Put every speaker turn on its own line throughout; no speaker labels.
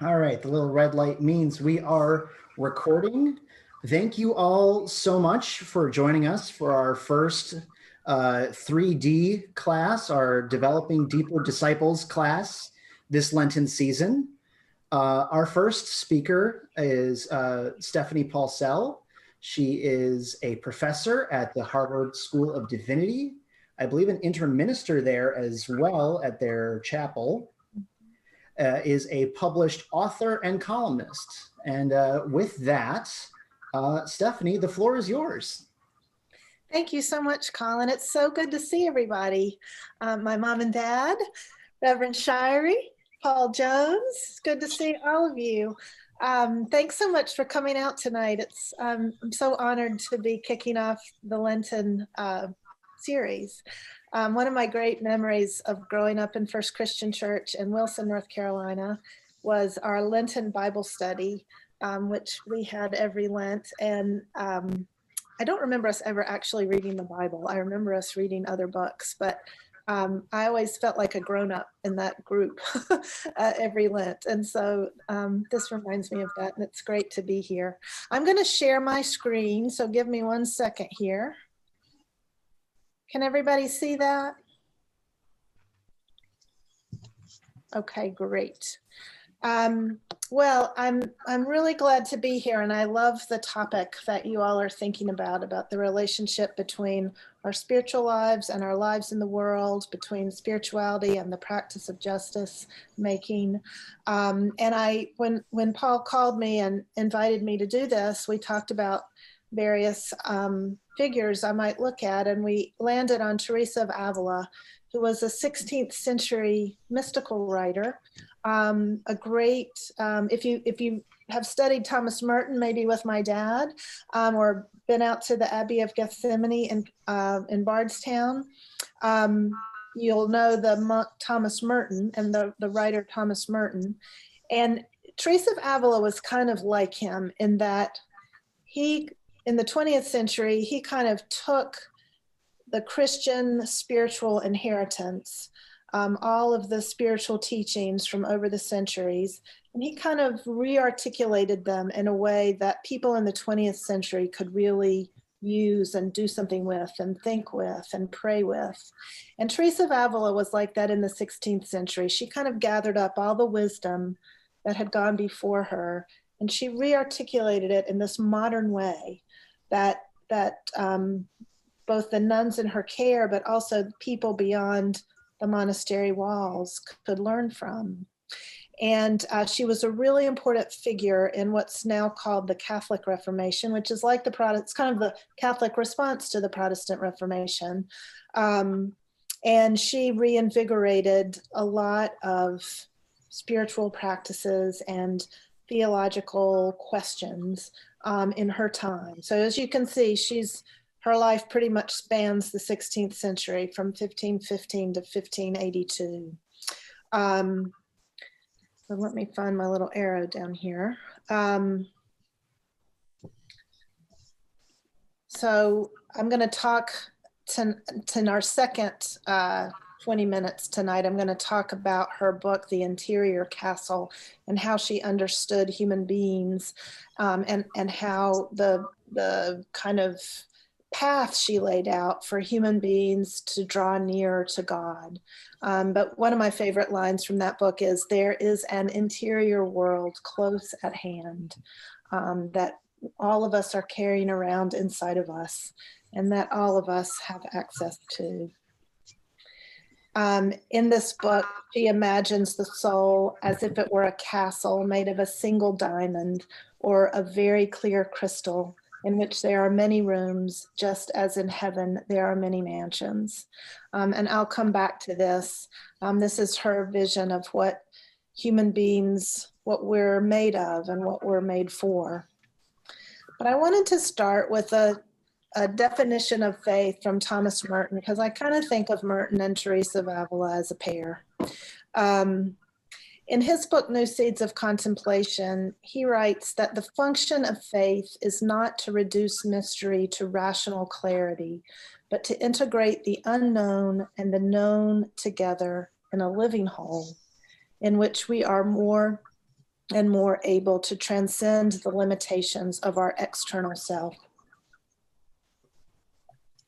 All right, the little red light means we are recording. Thank you all so much for joining us for our first 3D class, our Developing Deeper Disciples class this Lenten season. Our first speaker is Stephanie Paulsell. She is a professor at the Harvard School of Divinity, I believe an interim minister there as well at their chapel. Is a published author and columnist. And with that, Stephanie, the floor is yours.
Thank you so much, Colin. It's so good to see everybody. My mom and dad, Reverend Shirey, Paul Jones. It's good to see all of you. Thanks so much for coming out tonight. I'm so honored to be kicking off the Lenten series. One of my great memories of growing up in First Christian Church in Wilson, North Carolina, was our Lenten Bible study, which we had every Lent. And I don't remember us ever actually reading the Bible. I remember us reading other books, but I always felt like a grown-up in that group every Lent. And so this reminds me of that, and it's great to be here. I'm going to share my screen, so give me 1 second here. Can everybody see that? Okay, great. Well, I'm really glad to be here, and I love the topic that you all are thinking about the relationship between our spiritual lives and our lives in the world, between spirituality and the practice of justice making. And when Paul called me and invited me to do this, we talked about various figures I might look at, and we landed on Teresa of Avila, who was a 16th century mystical writer. A great, if you have studied Thomas Merton, maybe with my dad, or been out to the Abbey of Gethsemane in Bardstown, you'll know the monk Thomas Merton and the writer Thomas Merton. And Teresa of Avila was kind of like him in that in the 20th century, he kind of took the Christian spiritual inheritance, all of the spiritual teachings from over the centuries, and he kind of re-articulated them in a way that people in the 20th century could really use and do something with and think with and pray with. And Teresa of Avila was like that in the 16th century. She kind of gathered up all the wisdom that had gone before her, and she re-articulated it in this modern way that both the nuns in her care, but also people beyond the monastery walls could learn from. And she was a really important figure in what's now called the Catholic Reformation, which is like it's kind of the Catholic response to the Protestant Reformation. And she reinvigorated a lot of spiritual practices and theological questions in her time. So as you can see, her life pretty much spans the 16th century from 1515 to 1582. So let me find my little arrow down here. So I'm going to talk to our second 20 minutes tonight. I'm going to talk about her book, The Interior Castle, and how she understood human beings, and how the kind of path she laid out for human beings to draw near to God. But one of my favorite lines from that book is, "There is an interior world close at hand that all of us are carrying around inside of us, and that all of us have access to." In this book, she imagines the soul as if it were a castle made of a single diamond or a very clear crystal, in which there are many rooms, just as in heaven there are many mansions. And I'll come back to this. This is her vision of what human beings, what we're made of and what we're made for. But I wanted to start with a definition of faith from Thomas Merton, because I kind of think of Merton and Teresa of Avila as a pair. In his book, New Seeds of Contemplation, he writes that the function of faith is not to reduce mystery to rational clarity, but to integrate the unknown and the known together in a living whole, in which we are more and more able to transcend the limitations of our external self.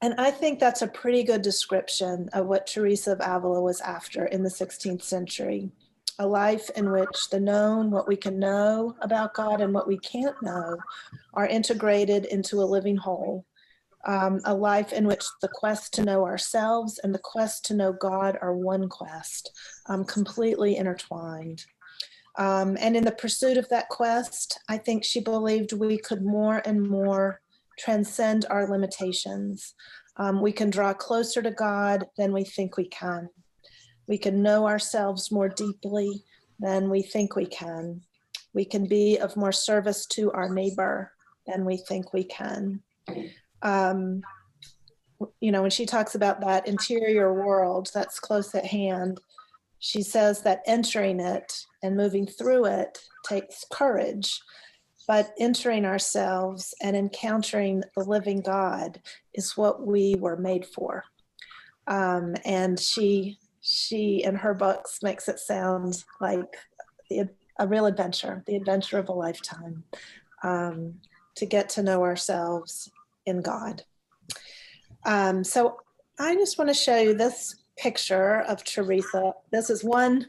And I think that's a pretty good description of what Teresa of Avila was after in the 16th century. A life in which the known, what we can know about God and what we can't know, are integrated into a living whole. A life in which the quest to know ourselves and the quest to know God are one quest, completely intertwined. And in the pursuit of that quest, I think she believed we could more and more transcend our limitations. We can draw closer to God than we think we can. We can know ourselves more deeply than we think we can. We can be of more service to our neighbor than we think we can. When she talks about that interior world that's close at hand, she says that entering it and moving through it takes courage, but entering ourselves and encountering the living God is what we were made for. And she in her books makes it sound like a real adventure, the adventure of a lifetime, to get to know ourselves in God. So I just want to show you this picture of Teresa. This is one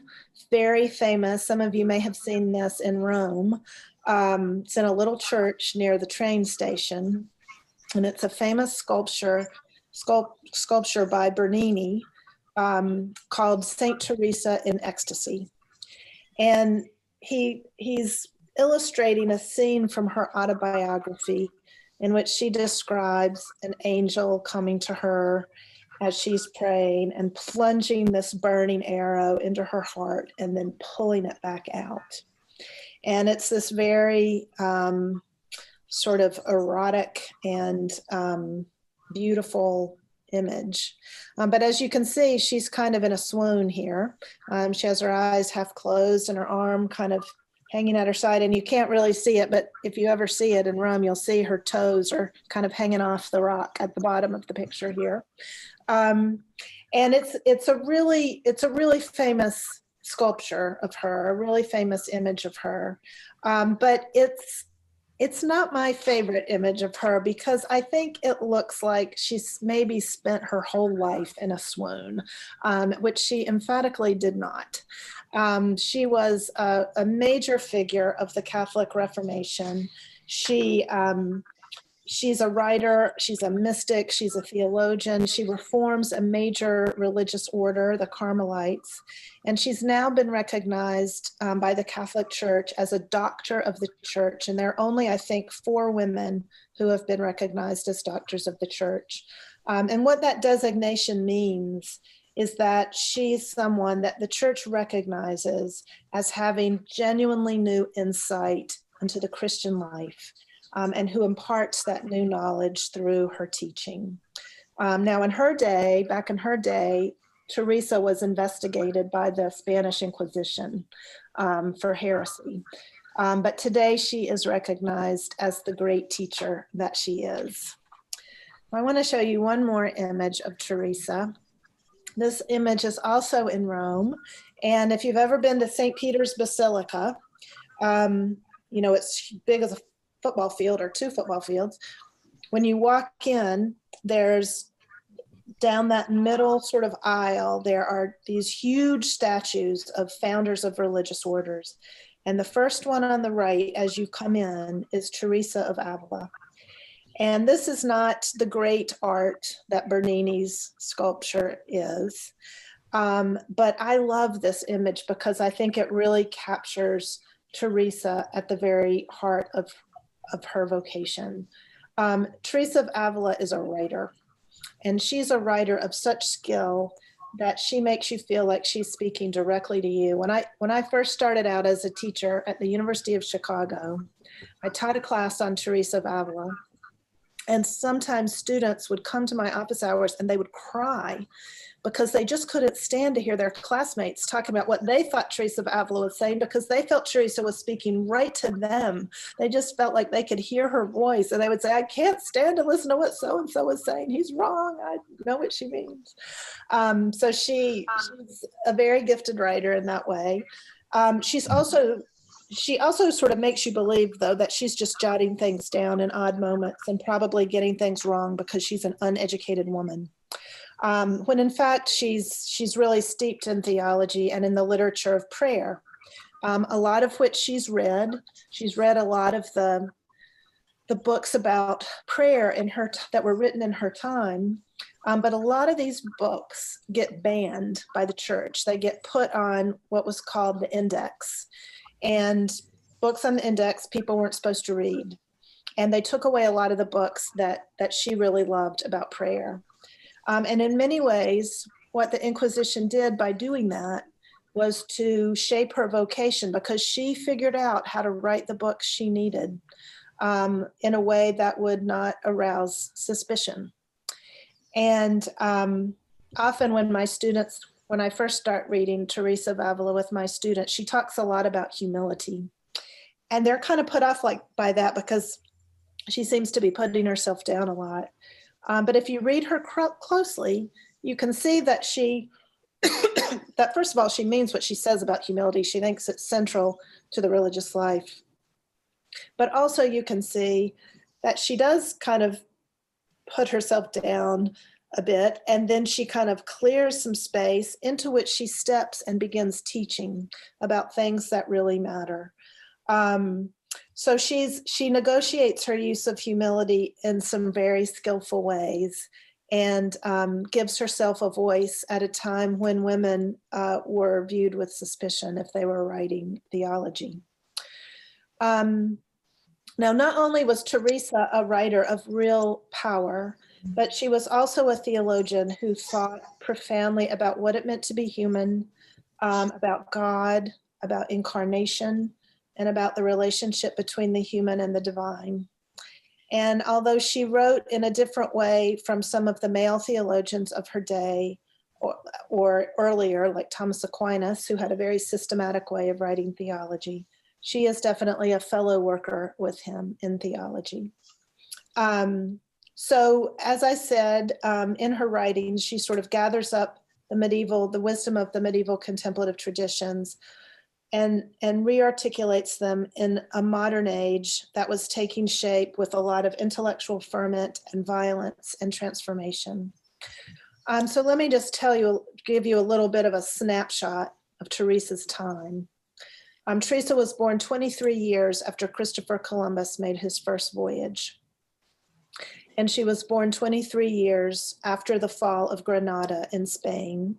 very famous, some of you may have seen this in Rome. It's in a little church near the train station, and it's a famous sculpture by Bernini, called Saint Teresa in Ecstasy. And he's illustrating a scene from her autobiography in which she describes an angel coming to her as she's praying and plunging this burning arrow into her heart and then pulling it back out. And it's this very sort of erotic and beautiful image. But as you can see, she's kind of in a swoon here. She has her eyes half closed and her arm kind of hanging at her side, and you can't really see it, but if you ever see it in Rome, you'll see her toes are kind of hanging off the rock at the bottom of the picture here. And it's a really famous sculpture of her, a really famous image of her. But it's not my favorite image of her because I think it looks like she's maybe spent her whole life in a swoon, which she emphatically did not. She was a major figure of the Catholic Reformation. She's a writer, she's a mystic, she's a theologian. She reforms a major religious order, the Carmelites, and she's now been recognized by the Catholic Church as a doctor of the Church. And there are only, I think, 4 women who have been recognized as doctors of the Church. And what that designation means is that she's someone that the Church recognizes as having genuinely new insight into the Christian life. And who imparts that new knowledge through her teaching. Now, back in her day, Teresa was investigated by the Spanish Inquisition for heresy. But today she is recognized as the great teacher that she is. I want to show you one more image of Teresa. This image is also in Rome. And if you've ever been to St. Peter's Basilica, it's big as a football field or 2 football fields. When you walk in, there's down that middle sort of aisle, there are these huge statues of founders of religious orders. And the first one on the right, as you come in, is Teresa of Avila. And this is not the great art that Bernini's sculpture is. But I love this image because I think it really captures Teresa at the very heart of her vocation. Teresa of Avila is a writer, and she's a writer of such skill that she makes you feel like she's speaking directly to you. When I first started out as a teacher at the University of Chicago, I taught a class on Teresa of Avila, and sometimes students would come to my office hours and they would cry because they just couldn't stand to hear their classmates talking about what they thought Teresa of Avila was saying, because they felt Teresa was speaking right to them. They just felt like they could hear her voice, and they would say, I can't stand to listen to what so-and-so is saying. He's wrong. I know what she means. So she's a very gifted writer in that way. She's also she also sort of makes you believe, though, that she's just jotting things down in odd moments and probably getting things wrong because she's an uneducated woman. When in fact, she's really steeped in theology and in the literature of prayer, a lot of which she's read. She's read a lot of the books about prayer that were written in her time. But a lot of these books get banned by the church. They get put on what was called the index. And books on the index, people weren't supposed to read. And they took away a lot of the books that she really loved about prayer. And in many ways, what the Inquisition did by doing that was to shape her vocation, because she figured out how to write the books she needed in a way that would not arouse suspicion. And often when I first start reading Teresa of Avila with my students, she talks a lot about humility. And they're kind of put off by that because she seems to be putting herself down a lot. But if you read her closely, you can see that that first of all, she means what she says about humility. She thinks it's central to the religious life. But also you can see that she does kind of put herself down a bit, and then she kind of clears some space into which she steps and begins teaching about things that really matter. So she negotiates her use of humility in some very skillful ways, and gives herself a voice at a time when women were viewed with suspicion if they were writing theology. Now, not only was Teresa a writer of real power, but she was also a theologian who thought profoundly about what it meant to be human, about God, about incarnation, and about the relationship between the human and the divine. And although she wrote in a different way from some of the male theologians of her day, or earlier, like Thomas Aquinas, who had a very systematic way of writing theology, she is definitely a fellow worker with him in theology. So as I said, in her writings, she sort of gathers up the wisdom of the medieval contemplative traditions and rearticulates them in a modern age that was taking shape with a lot of intellectual ferment and violence and transformation. So let me just give you a little bit of a snapshot of Teresa's time. Teresa was born 23 years after Christopher Columbus made his first voyage. And she was born 23 years after the fall of Granada in Spain,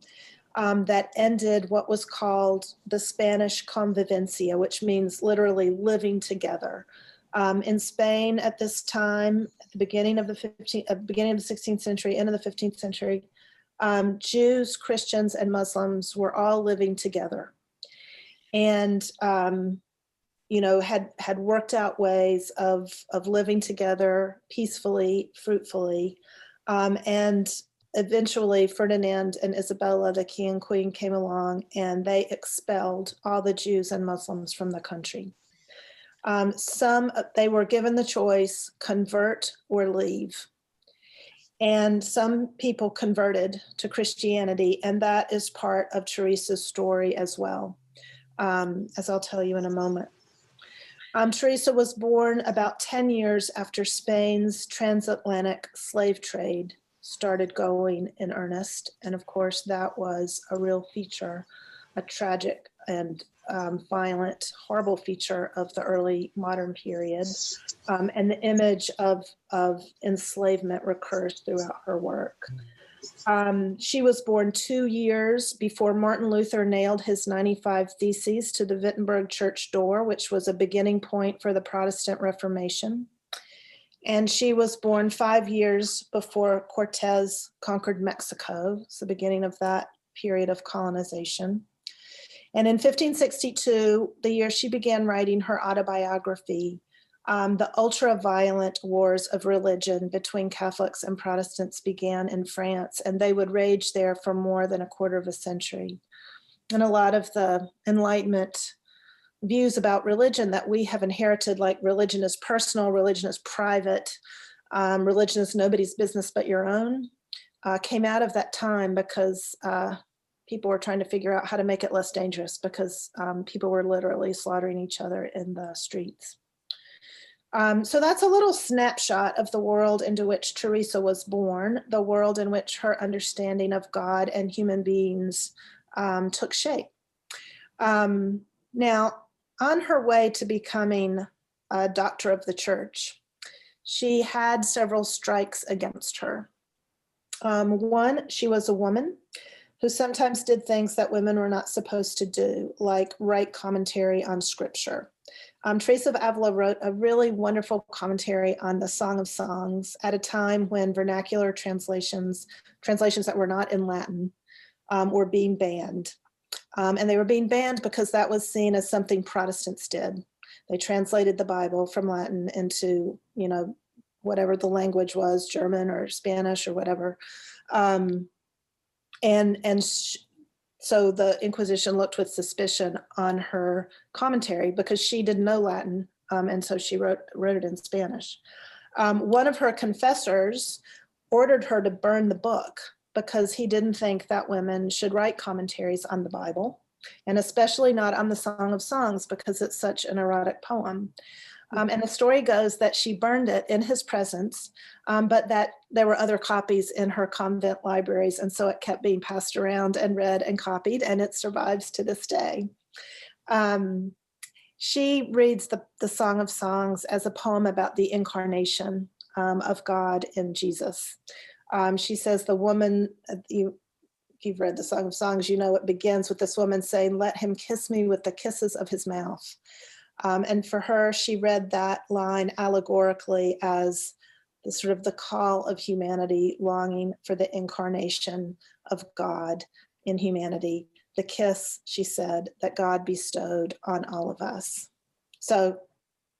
that ended what was called the Spanish convivencia, which means literally living together. In Spain at this time, at the beginning of the 16th century, end of the 15th century, Jews, Christians, and Muslims were all living together. And had worked out ways of living together peacefully, fruitfully. And eventually Ferdinand and Isabella, the king and queen, came along and they expelled all the Jews and Muslims from the country. They were given the choice, convert or leave. And some people converted to Christianity, and that is part of Teresa's story as well, as I'll tell you in a moment. Teresa was born about 10 years after Spain's transatlantic slave trade started going in earnest. And of course, that was a real feature, a tragic and violent, horrible feature of the early modern period. And the image of enslavement recurs throughout her work. She was born 2 years before Martin Luther nailed his 95 Theses to the Wittenberg church door, which was a beginning point for the Protestant Reformation. And she was born 5 years before Cortez conquered Mexico. It's the beginning of that period of colonization. And in 1562, the year she began writing her autobiography, the ultra-violent wars of religion between Catholics and Protestants began in France, and they would rage there for more than a quarter of a century. And a lot of the Enlightenment views about religion that we have inherited, like religion is personal, religion is private, religion is nobody's business but your own, came out of that time because people were trying to figure out how to make it less dangerous because people were literally slaughtering each other in the streets. So that's a little snapshot of the world into which Teresa was born, the world in which her understanding of God and human beings took shape. Now, on her way to becoming a doctor of the church, she had several strikes against her. One, she was a woman who sometimes did things that women were not supposed to do, like write commentary on scripture. Teresa of Avila wrote a really wonderful commentary on the Song of Songs at a time when vernacular translations that were not in Latin, were being banned. And they were being banned because that was seen as something Protestants did. They translated the Bible from Latin into, whatever the language was, German or Spanish or whatever. So the Inquisition looked with suspicion on her commentary because she didn't know Latin, and so she wrote it in Spanish. One of her confessors ordered her to burn the book because he didn't think that women should write commentaries on the Bible, and especially not on the Song of Songs because it's such an erotic poem. And the story goes that she burned it in his presence, but that there were other copies in her convent libraries. And so it kept being passed around and read and copied, and it survives to this day. She reads the Song of Songs as a poem about the incarnation of God in Jesus. She says the woman, if you've read the Song of Songs, it begins with this woman saying, "Let him kiss me with the kisses of his mouth." And for her, she read that line allegorically as the call of humanity longing for the incarnation of God in humanity. The kiss, she said, that God bestowed on all of us. So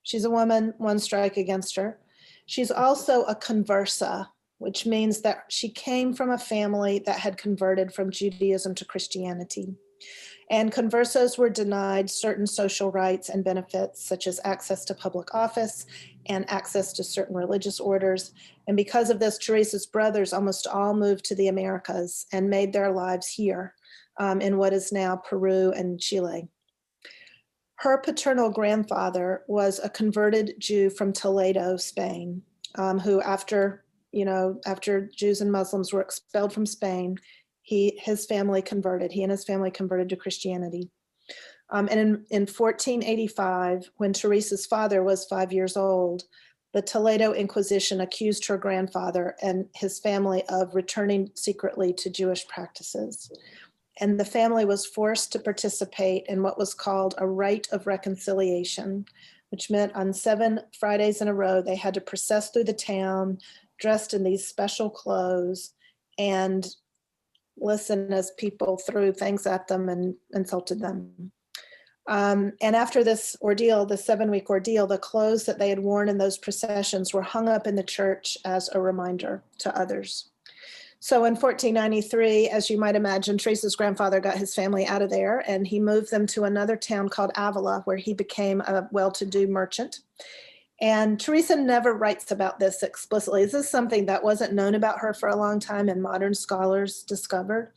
she's a woman, one strike against her. She's also a conversa, which means that she came from a family that had converted from Judaism to Christianity. And conversos were denied certain social rights and benefits, such as access to public office and access to certain religious orders. And because of this, Teresa's brothers almost all moved to the Americas and made their lives here in what is now Peru and Chile. Her paternal grandfather was a converted Jew from Toledo, Spain, who after Jews and Muslims were expelled from Spain, he and his family converted to Christianity. And in 1485, when Teresa's father was 5 years old, the Toledo Inquisition accused her grandfather and his family of returning secretly to Jewish practices. And the family was forced to participate in what was called a rite of reconciliation, which meant on 7 Fridays in a row, they had to process through the town dressed in these special clothes and listen as people threw things at them and insulted them. And after this ordeal, the 7-week ordeal, the clothes that they had worn in those processions were hung up in the church as a reminder to others. So in 1493, as you might imagine, Teresa's grandfather got his family out of there and he moved them to another town called Avila, where he became a well-to-do merchant. And Teresa never writes about this explicitly. This is something that wasn't known about her for a long time and modern scholars discovered.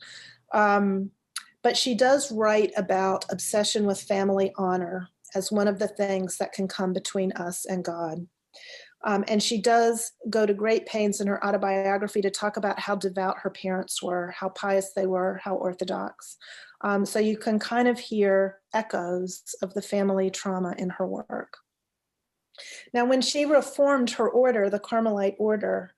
But she does write about obsession with family honor as one of the things that can come between us and God. And she does go to great pains in her autobiography to talk about how devout her parents were, how pious they were, how orthodox. So you can kind of hear echoes of the family trauma in her work. Now, when she reformed her order, the Carmelite order,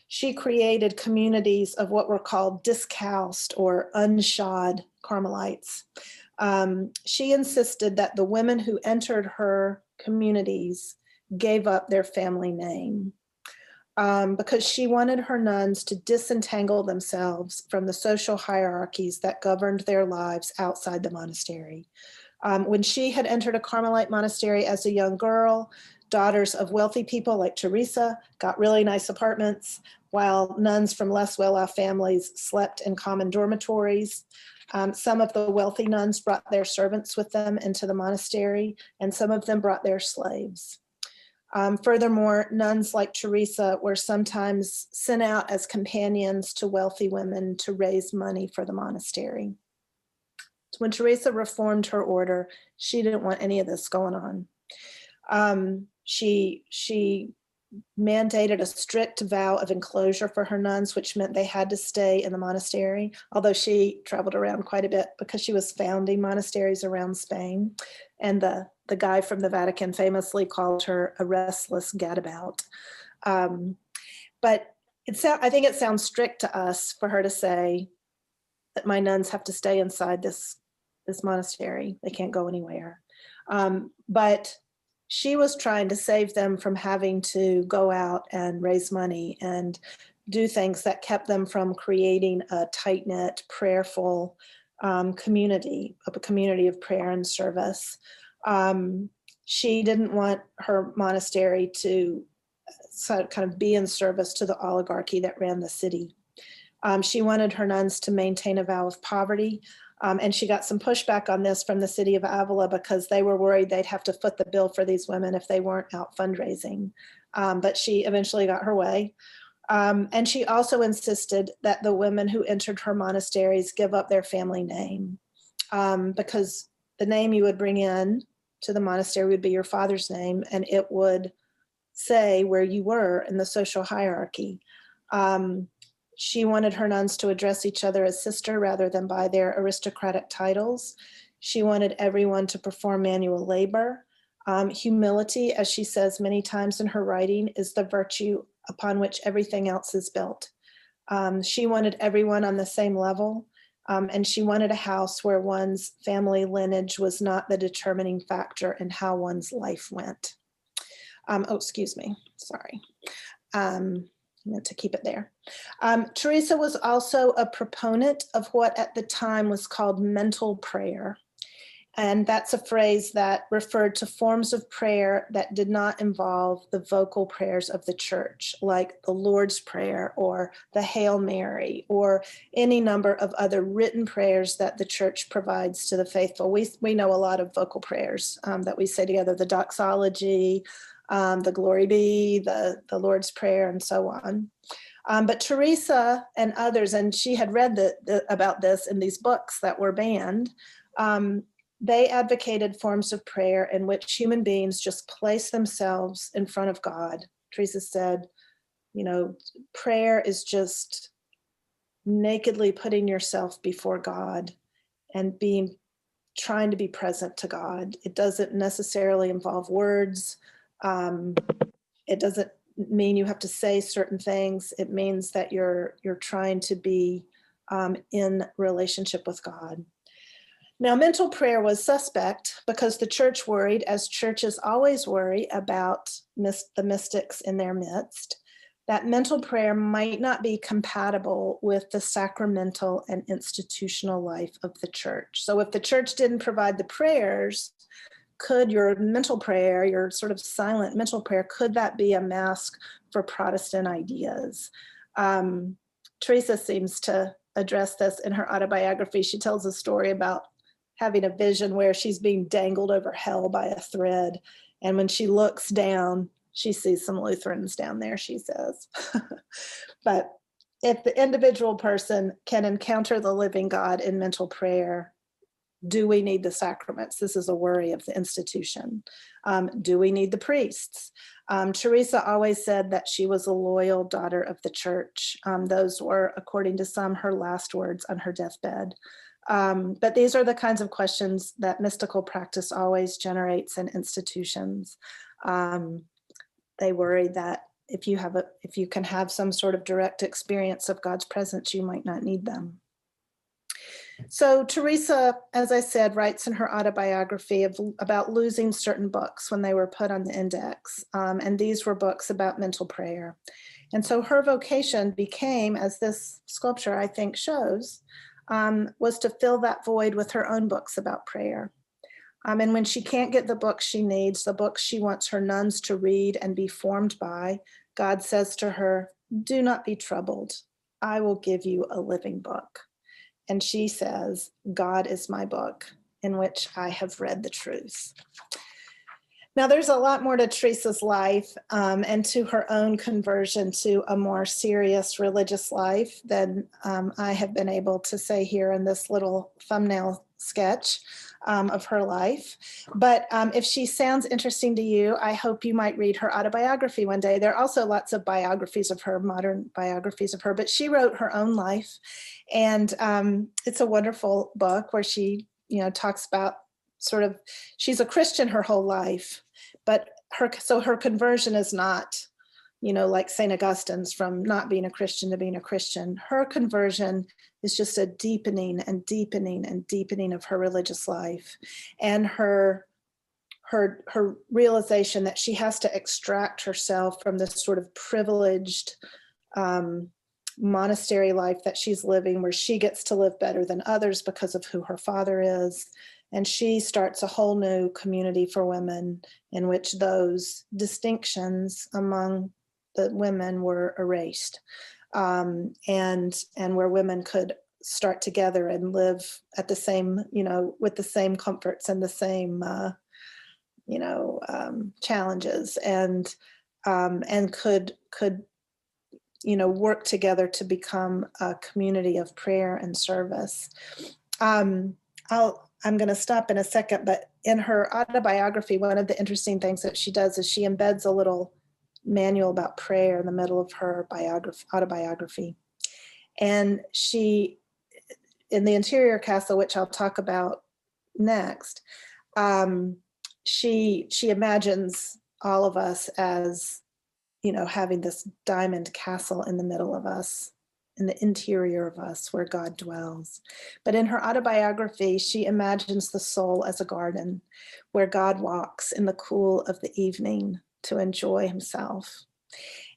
she created communities of what were called discalced or unshod Carmelites. She insisted that the women who entered her communities gave up their family name because she wanted her nuns to disentangle themselves from the social hierarchies that governed their lives outside the monastery. When she had entered a Carmelite monastery as a young girl, daughters of wealthy people like Teresa got really nice apartments, while nuns from less well-off families slept in common dormitories. Some of the wealthy nuns brought their servants with them into the monastery, and some of them brought their slaves. Furthermore, nuns like Teresa were sometimes sent out as companions to wealthy women to raise money for the monastery. When Teresa reformed her order, she didn't want any of this going on. She mandated a strict vow of enclosure for her nuns, which meant they had to stay in the monastery, although she traveled around quite a bit because she was founding monasteries around Spain. And the guy from the Vatican famously called her a restless gadabout. But I think it sounds strict to us for her to say that my nuns have to stay inside this monastery. They can't go anywhere. But she was trying to save them from having to go out and raise money and do things that kept them from creating a tight-knit, prayerful community, a community of prayer and service. She didn't want her monastery to kind of be in service to the oligarchy that ran the city. She wanted her nuns to maintain a vow of poverty. And she got some pushback on this from the city of Avila because they were worried they'd have to foot the bill for these women if they weren't out fundraising. But she eventually got her way. And she also insisted that the women who entered her monasteries give up their family name, because the name you would bring in to the monastery would be your father's name, and it would say where you were in the social hierarchy. She wanted her nuns to address each other as sister rather than by their aristocratic titles. She wanted everyone to perform manual labor. Humility, as she says many times in her writing, is the virtue upon which everything else is built. She wanted everyone on the same level, and she wanted a house where one's family lineage was not the determining factor in how one's life went. Sorry. I meant to keep it there. Teresa was also a proponent of what at the time was called mental prayer. And that's a phrase that referred to forms of prayer that did not involve the vocal prayers of the church, like the Lord's Prayer or the Hail Mary or any number of other written prayers that the church provides to the faithful. We know a lot of vocal prayers that we say together, the doxology, the Glory Be, the Lord's Prayer, and so on. But Teresa and others, and she had read about this in these books that were banned, they advocated forms of prayer in which human beings just place themselves in front of God. Teresa said, prayer is just nakedly putting yourself before God and trying to be present to God. It doesn't necessarily involve words. It doesn't mean you have to say certain things. It means that you're trying to be in relationship with God. Now, mental prayer was suspect because the church worried, as churches always worry about the mystics in their midst, that mental prayer might not be compatible with the sacramental and institutional life of the church. So if the church didn't provide the prayers, could your mental prayer, your sort of silent mental prayer, could that be a mask for Protestant ideas? Teresa seems to address this in her autobiography. She tells a story about having a vision where she's being dangled over hell by a thread. And when she looks down, she sees some Lutherans down there, she says. But if the individual person can encounter the living God in mental prayer, do we need the sacraments? This is a worry of the institution. Do we need the priests? Teresa always said that she was a loyal daughter of the church. Those were, according to some, her last words on her deathbed. But these are the kinds of questions that mystical practice always generates in institutions. They worry that if you can have some sort of direct experience of God's presence, you might not need them. So Teresa, as I said, writes in her autobiography about losing certain books when they were put on the index. And these were books about mental prayer. And so her vocation became, as this sculpture I think shows, was to fill that void with her own books about prayer. And when she can't get the books she needs, the books she wants her nuns to read and be formed by, God says to her, "Do not be troubled. I will give you a living book." And she says, "God is my book in which I have read the truth." Now, there's a lot more to Teresa's life and to her own conversion to a more serious religious life than I have been able to say here in this little thumbnail sketch of her life. But if she sounds interesting to you, I hope you might read her autobiography one day. There are also lots of biographies of her, modern biographies of her, but she wrote her own life. And it's a wonderful book where she, talks about sort of, she's a Christian her whole life, but her conversion is not, like St. Augustine's, from not being a Christian to being a Christian. Her conversion is just a deepening and deepening and deepening of her religious life, and her realization that she has to extract herself from this sort of privileged monastery life that she's living, where she gets to live better than others because of who her father is. And she starts a whole new community for women in which those distinctions among the women were erased, and where women could start together and live at the same, with the same comforts and the same, challenges, and could work together to become a community of prayer and service. I'm going to stop in a second, but in her autobiography, one of the interesting things that she does is she embeds a little manual about prayer in the middle of her autobiography. And she, in the interior castle, which I'll talk about next, she imagines all of us as, having this diamond castle in the middle of us, in the interior of us, where God dwells. But in her autobiography, she imagines the soul as a garden where God walks in the cool of the evening to enjoy himself.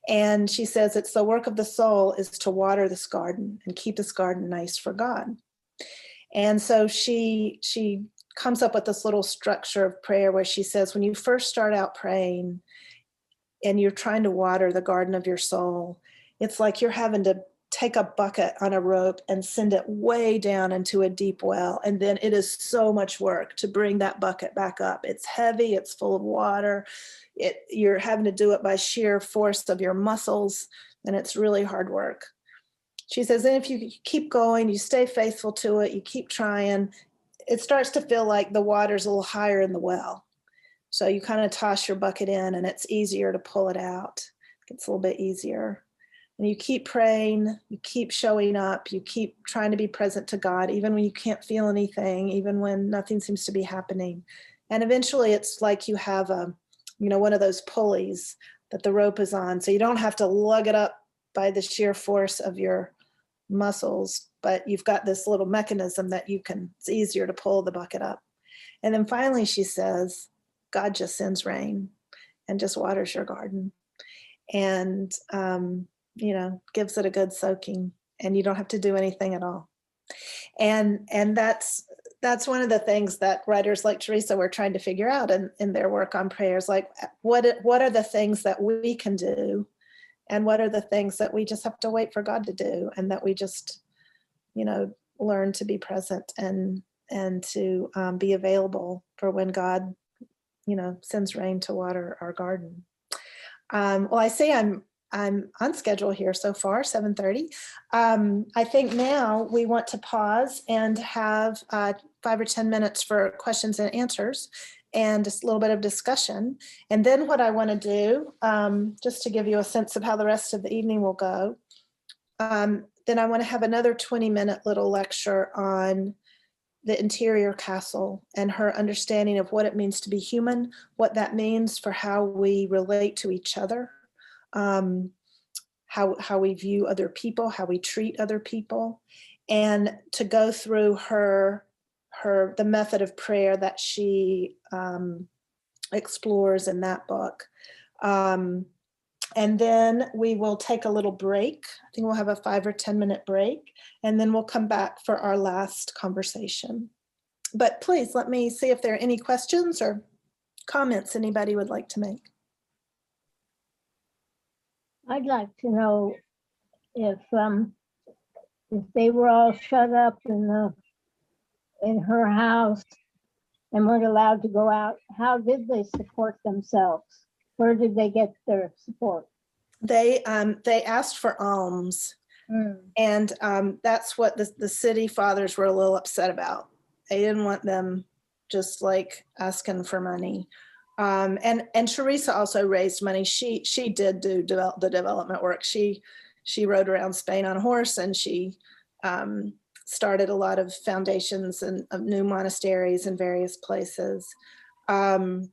And she says it's the work of the soul is to water this garden and keep this garden nice for God. And so she comes up with this little structure of prayer where she says, when you first start out praying and you're trying to water the garden of your soul, it's like you're having to take a bucket on a rope and send it way down into a deep well. And then it is so much work to bring that bucket back up. It's heavy, it's full of water. You're having to do it by sheer force of your muscles, and it's really hard work. She says, and if you keep going, you stay faithful to it, you keep trying, it starts to feel like the water's a little higher in the well. So you kind of toss your bucket in and it's easier to pull it out. It gets a little bit easier. And you keep praying, you keep showing up, you keep trying to be present to God, even when you can't feel anything, even when nothing seems to be happening. And eventually it's like you have one of those pulleys that the rope is on. So you don't have to lug it up by the sheer force of your muscles, but you've got this little mechanism that it's easier to pull the bucket up. And then finally she says, God just sends rain and just waters your garden. And, gives it a good soaking, and you don't have to do anything at all. And that's one of the things that writers like Teresa were trying to figure out in their work on prayers, like what are the things that we can do, and what are the things that we just have to wait for God to do, and that we just, learn to be present and to be available for when God, sends rain to water our garden. Well, I say I'm on schedule here so far, 7:30. I think now we want to pause and have 5 or 10 minutes for questions and answers and just a little bit of discussion. And then what I want to do, just to give you a sense of how the rest of the evening will go, then I want to have another 20-minute little lecture on the interior castle and her understanding of what it means to be human, what that means for how we relate to each other, how we view other people, how we treat other people, and to go through the method of prayer that she explores in that book. And then we will take a little break. I think we'll have a 5 or 10 minute break, and then we'll come back for our last conversation. But please let me see if there are any questions or comments anybody would like to make.
I'd like to know if they were all shut up in her house and weren't allowed to go out, how did they support themselves? Where did they get their support?
They asked for alms, and that's what the city fathers were a little upset about. them just like asking for money. And Teresa also raised money. She did do the development work. She rode around Spain on a horse, and she started a lot of foundations and of new monasteries in various places. And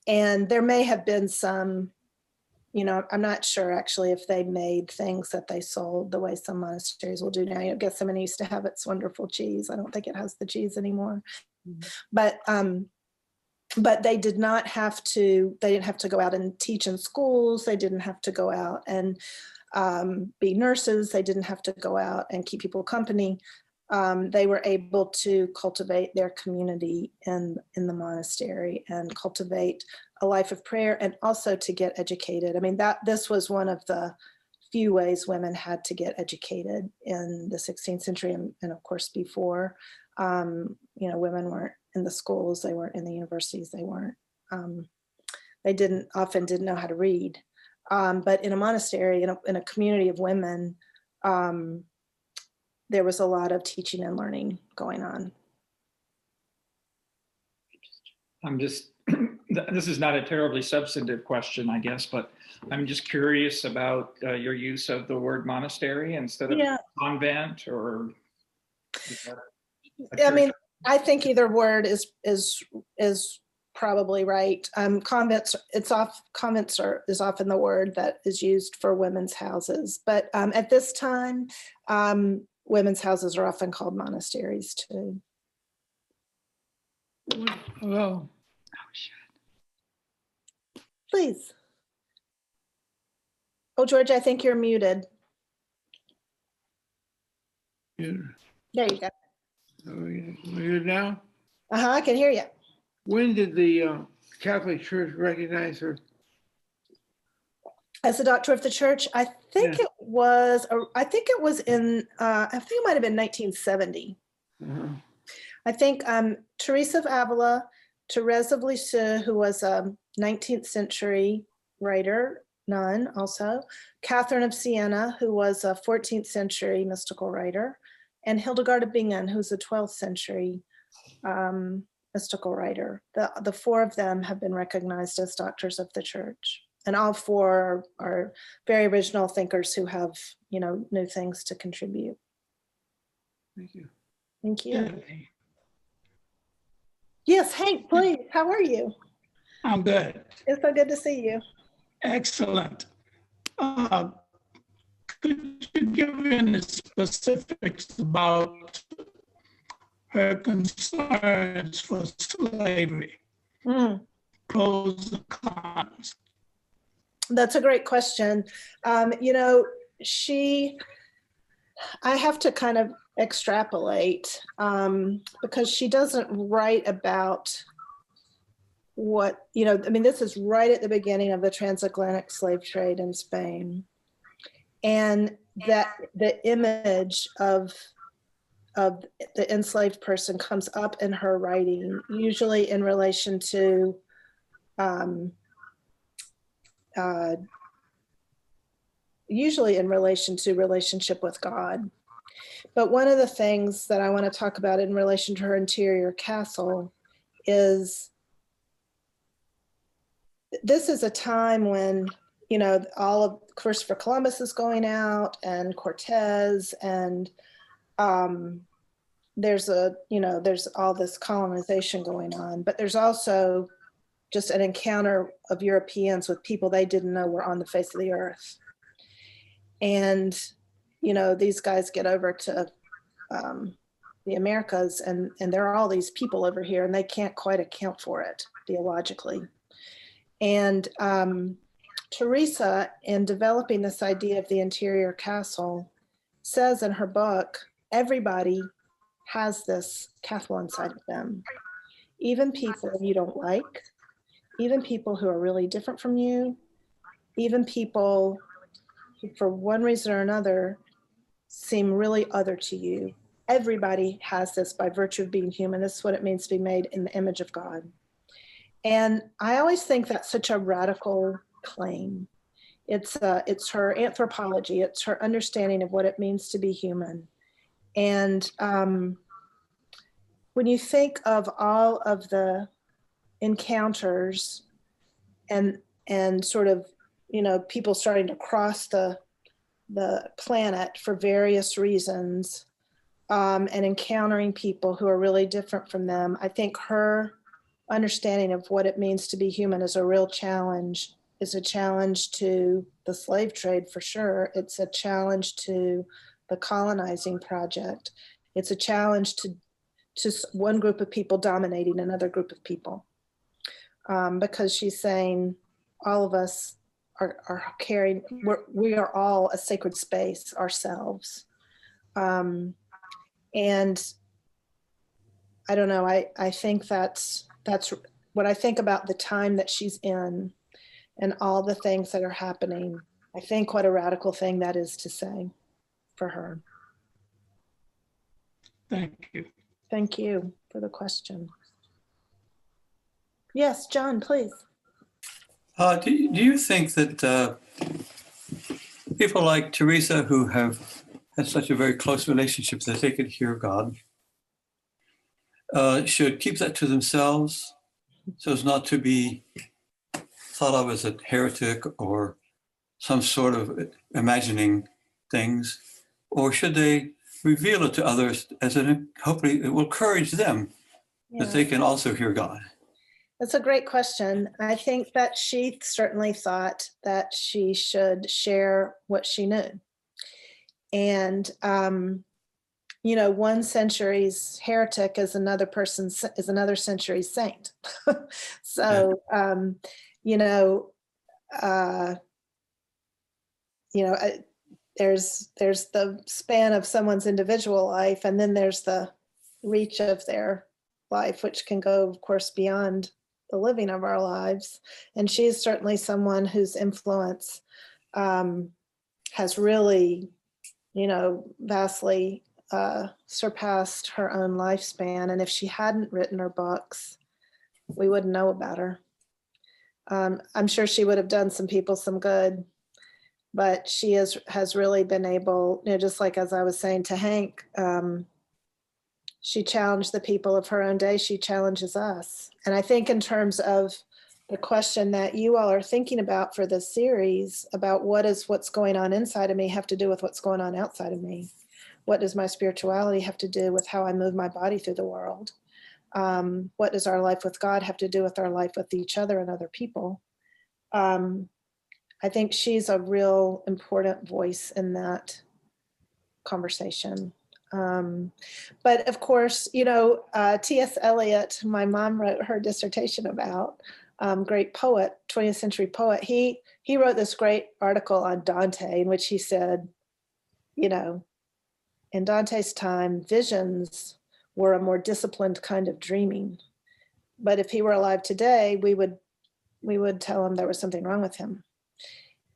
there may have been some, I'm not sure actually if they made things that they sold the way some monasteries will do now. Gethsemane used to have its wonderful cheese. I don't think it has the cheese anymore. Mm-hmm. But they didn't have to go out and teach in schools. They didn't have to go out and be nurses. They didn't have to go out and keep people company. They were able to cultivate their community in the monastery and cultivate a life of prayer, and also to get educated. I mean, this was one of the few ways women had to get educated in the 16th century, and of course before. Women weren't in the schools, they weren't in the universities, they often didn't know how to read. But in a monastery, in a community of women, there was a lot of teaching and learning going on.
This is not a terribly substantive question, I guess, but I'm just curious about your use of the word monastery instead of convent, or.
I mean, I think either word is probably right. Convents is often the word that is used for women's houses, but at this time, women's houses are often called monasteries too.
Hello.
Please. Oh, George, I think you're muted.
Yeah.
There you go.
You now?
I can hear you.
When did the Catholic Church recognize her?
As the doctor of the church, I think it was in, I think it might have been 1970. Uh-huh. I think Teresa of Avila, Teresa Blessou, who was a 19th century writer, nun also, Catherine of Siena, who was a 14th century mystical writer, and Hildegard of Bingen, who's a 12th century mystical writer. The four of them have been recognized as doctors of the church. And all four are very original thinkers who have, new things to contribute.
Thank you.
Thank you. Yes, Hank, please. How are you?
I'm good.
It's so good to see you.
Excellent. Could you give any specifics about her concerns for slavery? Pros and cons.
That's a great question. I have to kind of extrapolate because she doesn't write about what, this is right at the beginning of the transatlantic slave trade in Spain. And that the image of the enslaved person comes up in her writing, usually in relation to relationship with God. But one of the things that I want to talk about in relation to her interior castle is this is a time when, all of Christopher Columbus is going out and Cortez, and there's all this colonization going on, but there's also just an encounter of Europeans with people they didn't know were on the face of the earth. And, these guys get over to the Americas, and there are all these people over here, and they can't quite account for it theologically. And Teresa, in developing this idea of the interior castle, says in her book, everybody has this castle inside of them. Even people you don't like, even people who are really different from you, even people who, for one reason or another, seem really other to you. Everybody has this by virtue of being human. This is what it means to be made in the image of God. And I always think that's such a radical claim. It's her anthropology. It's her understanding of what it means to be human. And when you think of all of the encounters and sort of, people starting to cross the planet for various reasons, and encountering people who are really different from them, I think her understanding of what it means to be human is a real challenge. It's a challenge to the slave trade, for sure. It's a challenge to the colonizing project. It's a challenge to one group of people dominating another group of people. Because she's saying all of us are carrying, we are all a sacred space ourselves. And I don't know, I think that's what I think about the time that she's in and all the things that are happening. I think what a radical thing that is to say for her.
Thank you.
Thank you for the question. Yes, John, please.
Do you think that people like Teresa, who have had such a very close relationship that they could hear God, should keep that to themselves so as not to be thought of as a heretic or some sort of imagining things? Or should they reveal it to others as hopefully it will encourage them that they can also hear God?
That's a great question. I think that she certainly thought that she should share what she knew. And, one century's heretic is another century's saint. So, there's the span of someone's individual life, and then there's the reach of their life, which can go, of course, beyond the living of our lives. And she's certainly someone whose influence has really, vastly surpassed her own lifespan. And if she hadn't written her books, we wouldn't know about her. I'm sure she would have done some people some good, but she has really been able, just like as I was saying to Hank, she challenged the people of her own day. She challenges us. And I think in terms of the question that you all are thinking about for this series, about what's going on inside of me have to do with what's going on outside of me? What does my spirituality have to do with how I move my body through the world? What does our life with God have to do with our life with each other and other people? I think she's a real important voice in that conversation. But of course, T.S. Eliot, my mom wrote her dissertation about, great poet, 20th century poet. He wrote this great article on Dante in which he said, in Dante's time, visions were a more disciplined kind of dreaming. But if he were alive today, we would tell him there was something wrong with him.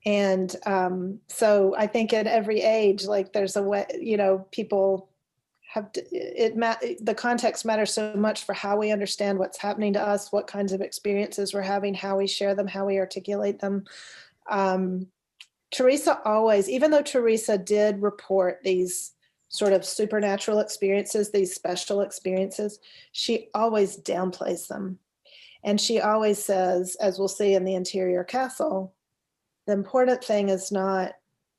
And so I think at every age, like there's a way, people have to, the context matters so much for how we understand what's happening to us, what kinds of experiences we're having, how we share them, how we articulate them. Teresa always, even though Teresa did report these sort of supernatural experiences, these special experiences, she always downplays them. And she always says, as we'll see in the Interior Castle, the important thing is not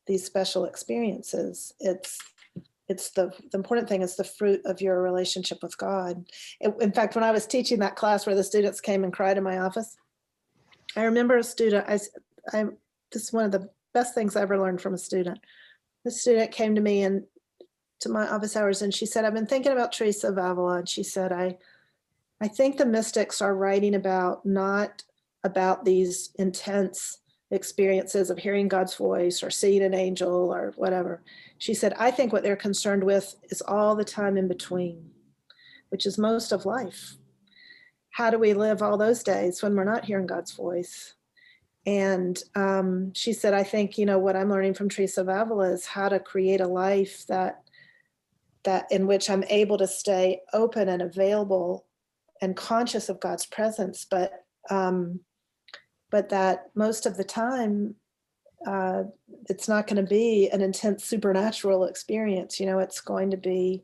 these special experiences. It's the important thing is the fruit of your relationship with God. In fact, when I was teaching that class where the students came and cried in my office, I remember a student, this is one of the best things I ever learned from a student. The student came to me and to my office hours, and she said, I've been thinking about Teresa of Avila. And she said, I think the mystics are writing not about these intense experiences of hearing God's voice or seeing an angel or whatever. She said, I think what they're concerned with is all the time in between, which is most of life. How do we live all those days when we're not hearing God's voice? And she said, I think, what I'm learning from Teresa of Avila is how to create a life that in which I'm able to stay open and available and conscious of God's presence, but that most of the time, it's not going to be an intense supernatural experience. It's going to be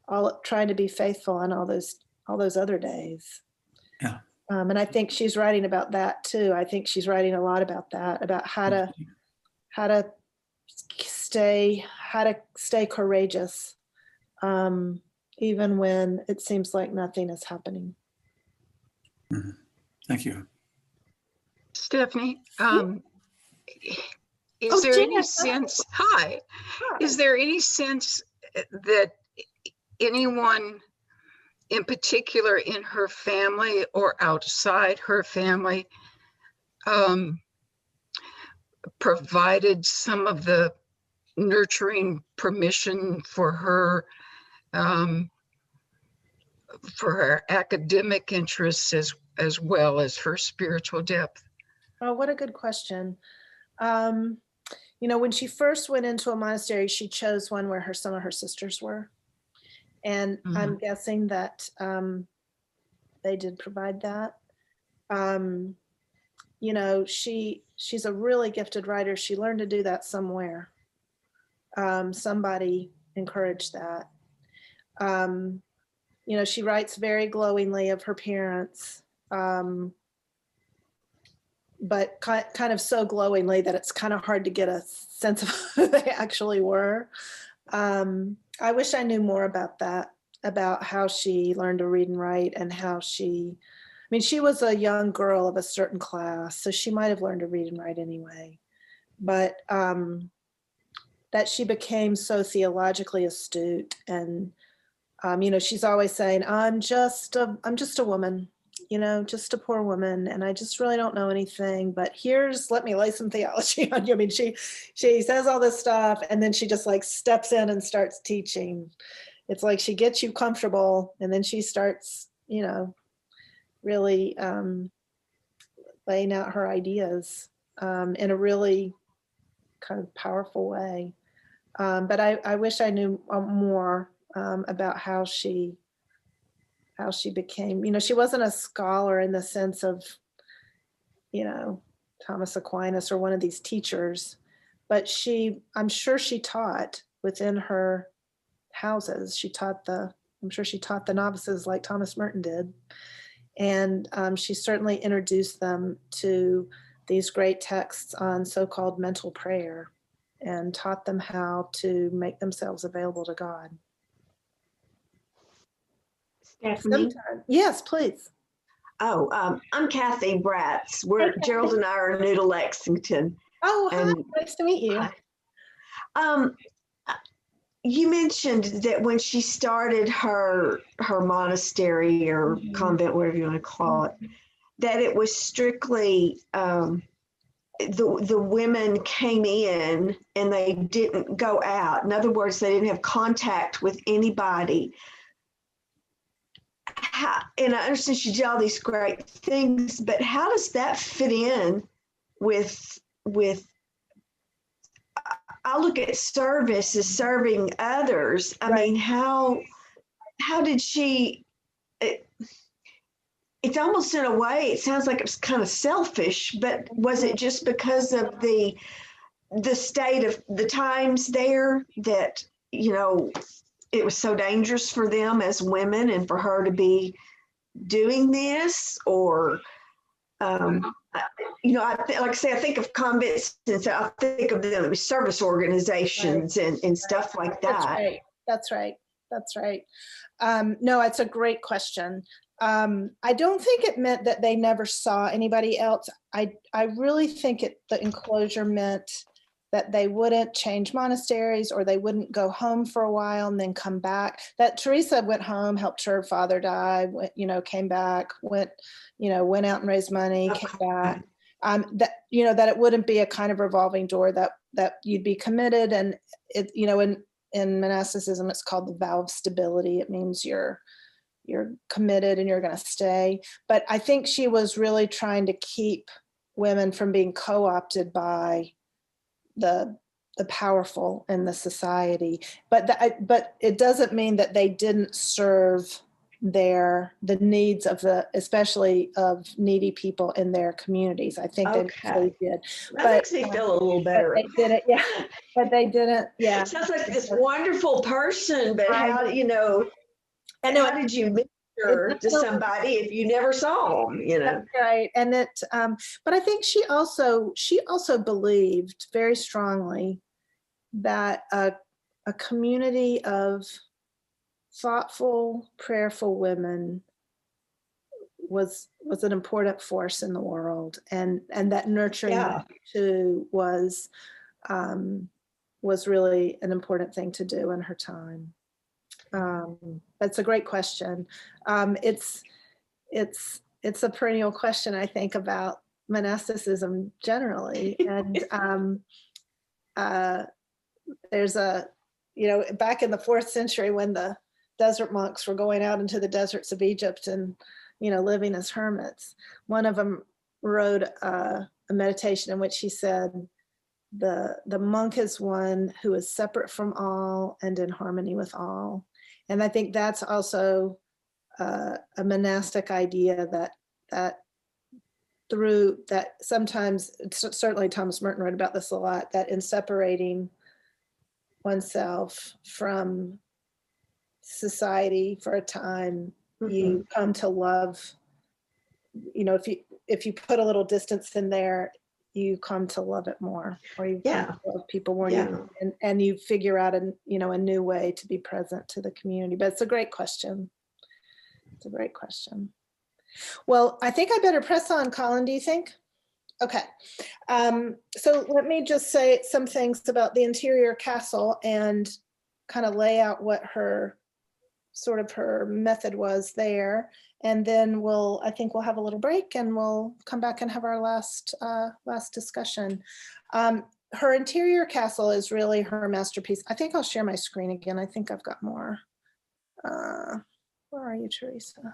all trying to be faithful on all those other days.
Yeah.
And I think she's writing about that too. I think she's writing a lot about that, about how to stay courageous, even when it seems like nothing is happening.
Mhm. Thank you.
Stephanie, is there any sense, is there any sense that anyone in particular in her family or outside her family provided some of the nurturing permission for her academic interests as well as her spiritual depth?
Oh, what a good question. When she first went into a monastery, she chose one where some of her sisters were. And I'm guessing that they did provide that. She's a really gifted writer. She learned to do that somewhere. Somebody encouraged that. She writes very glowingly of her parents, but kind of so glowingly that it's kind of hard to get a sense of who they actually were. I wish I knew more about that, about how she learned to read and write, and how she was a young girl of a certain class, so she might have learned to read and write anyway. But that she became so theologically astute, and she's always saying, I'm just a woman, just a poor woman, and I just really don't know anything, but let me lay some theology on you. She says all this stuff, and then she just like steps in and starts teaching. It's like she gets you comfortable, and then she starts, really laying out her ideas in a really kind of powerful way. But I wish I knew more about how she became, she wasn't a scholar in the sense of, Thomas Aquinas or one of these teachers, but I'm sure she taught within her houses. I'm sure she taught the novices like Thomas Merton did. And she certainly introduced them to these great texts on so-called mental prayer and taught them how to make themselves available to God.
Stephanie?
Yes, please.
Oh, I'm Kathy Bratz. Gerald and I are new to Lexington.
Oh, hi. Nice to meet you.
You mentioned that when she started her monastery or convent, whatever you want to call it, that it was strictly the women came in and they didn't go out. In other words, they didn't have contact with anybody. And I understand she did all these great things, but how does that fit in with I look at service as serving others. I mean, how did she, it's almost in a way, it sounds like it was kind of selfish, but was it just because of the state of the times there that, it was so dangerous for them as women and for her to be doing this? Or, like I say, I think of convents and so I think of them as service organizations and stuff like that.
That's right. No, it's a great question. I don't think it meant that they never saw anybody else. I really think the enclosure meant that they wouldn't change monasteries or they wouldn't go home for a while and then come back. That Teresa went home, helped her father die, came back, went out and raised money, came back. That it wouldn't be a kind of revolving door, that you'd be committed. And it, in monasticism, it's called the vow of stability. It means you're committed and you're going to stay. But I think she was really trying to keep women from being co-opted by the powerful in the society. But it doesn't mean that they didn't serve the needs of especially of needy people in their communities. I think they did.
That makes me feel a little better.
But they didn't, yeah. But they didn't, yeah.
Sounds like this wonderful person, but how did you minister to somebody if you never saw them?
That's right. And but I think she also believed very strongly that a community of thoughtful, prayerful women was an important force in the world, and that nurturing too was really an important thing to do in her time. That's a great question. It's a perennial question, I think, about monasticism generally, and there's back in the 4th century when the desert monks were going out into the deserts of Egypt and, living as hermits. One of them wrote a meditation in which he said, the monk is one who is separate from all and in harmony with all. And I think that's also a monastic idea that through that sometimes, certainly Thomas Merton wrote about this a lot, that in separating oneself from society for a time, you come to love, if you put a little distance in there, you come to love it more, or you come to love people more, and you figure out a new way to be present to the community. But it's a great question. It's a great question. Well, I think I better press on, Colin, do you think? Okay. So let me just say some things about the interior castle and kind of lay out what her method was there. And then I think we'll have a little break and we'll come back and have our last discussion. Her interior castle is really her masterpiece. I think I'll share my screen again. I think I've got more. Where are you, Teresa?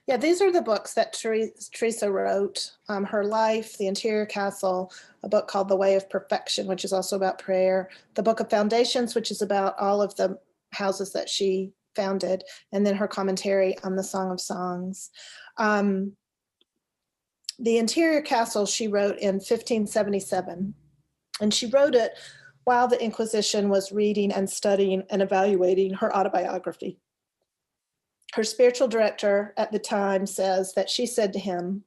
Yeah, these are the books that Teresa wrote. Her Life, The Interior Castle, a book called The Way of Perfection, which is also about prayer, the Book of Foundations, which is about all of the houses that she founded, and then her commentary on the Song of Songs. The Interior Castle she wrote in 1577, and she wrote it while the Inquisition was reading and studying and evaluating her autobiography. Her spiritual director at the time says that she said to him,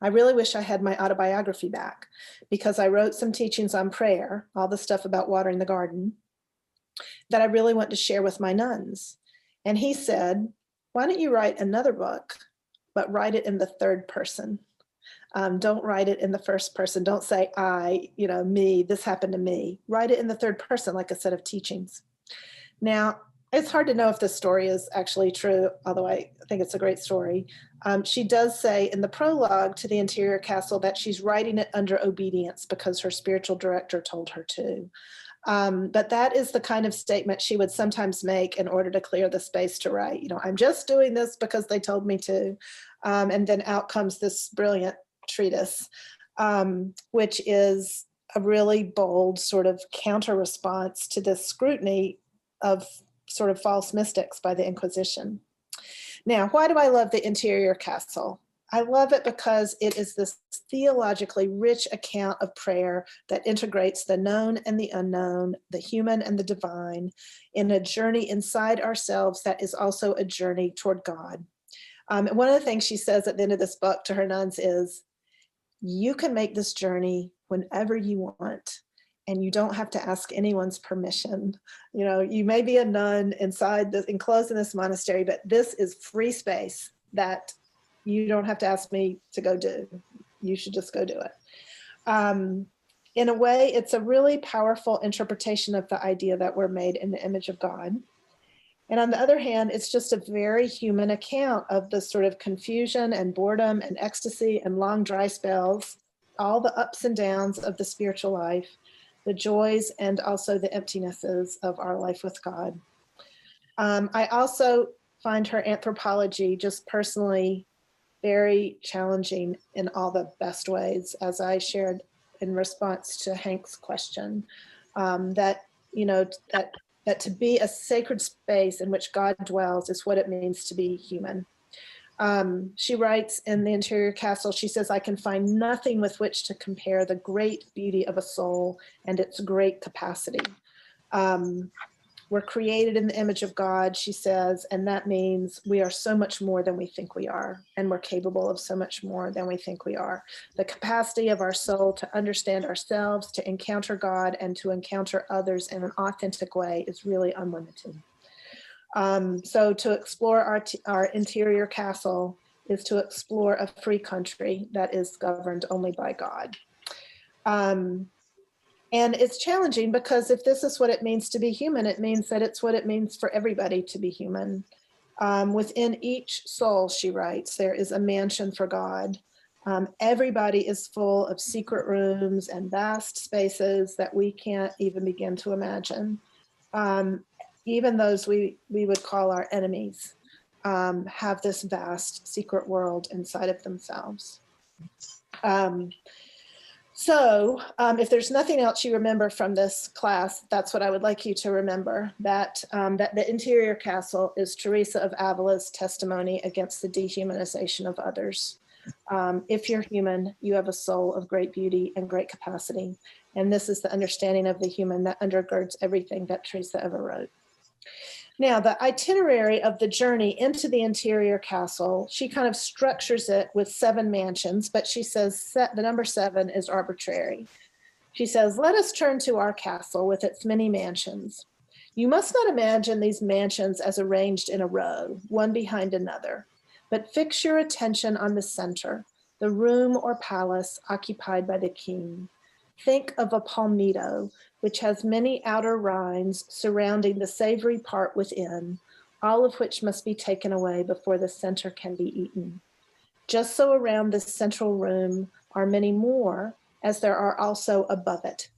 "I really wish I had my autobiography back, because I wrote some teachings on prayer, all the stuff about watering the garden, that I really want to share with my nuns." And he said, "Why don't you write another book, but write it in the third person? Don't write it in the first person. Don't say I, me, this happened to me. Write it in the third person, like a set of teachings." Now, it's hard to know if this story is actually true, although I think it's a great story. She does say in the prologue to The Interior Castle that she's writing it under obedience because her spiritual director told her to. But that is the kind of statement she would sometimes make in order to clear the space to write. I'm just doing this because they told me to. And then out comes this brilliant treatise, which is a really bold sort of counter response to this scrutiny of sort of false mystics by the Inquisition. Now, why do I love The Interior Castle? I love it because it is this theologically rich account of prayer that integrates the known and the unknown, the human and the divine, in a journey inside ourselves that is also a journey toward God. And one of the things she says at the end of this book to her nuns is, you can make this journey whenever you want, and you don't have to ask anyone's permission. You may be a nun enclosed in this monastery, but this is free space that you don't have to ask me to go do. You should just go do it. In a way, it's a really powerful interpretation of the idea that we're made in the image of God. And on the other hand, it's just a very human account of the sort of confusion and boredom and ecstasy and long dry spells, all the ups and downs of the spiritual life, the joys and also the emptinesses of our life with God. I also find her anthropology just personally very challenging in all the best ways, as I shared in response to Hank's question, that that to be a sacred space in which God dwells is what it means to be human. She writes in The Interior Castle, she says, I can find nothing with which to compare the great beauty of a soul and its great capacity. We're created in the image of God, she says, and that means we are so much more than we think we are, and we're capable of so much more than we think we are. The capacity of our soul to understand ourselves, to encounter God, and to encounter others in an authentic way is really unlimited. So to explore our interior castle is to explore a free country that is governed only by God. And it's challenging because if this is what it means to be human, it means that it's what it means for everybody to be human. Within each soul, she writes, there is a mansion for God. Everybody is full of secret rooms and vast spaces that we can't even begin to imagine. Even those we would call our enemies have this vast secret world inside of themselves. So if there's nothing else you remember from this class, that's what I would like you to remember, that the interior castle is Teresa of Avila's testimony against the dehumanization of others. If you're human, you have a soul of great beauty and great capacity. And this is the understanding of the human that undergirds everything that Teresa ever wrote. Now, the itinerary of the journey into the interior castle, she kind of structures it with 7 mansions, but she says the number 7 is arbitrary. She says, let us turn to our castle with its many mansions. You must not imagine these mansions as arranged in a row, one behind another, but fix your attention on the center, the room or palace occupied by the king. Think of a palmetto, which has many outer rinds surrounding the savory part within, all of which must be taken away before the center can be eaten. Just so around this central room are many more, as there are also above it.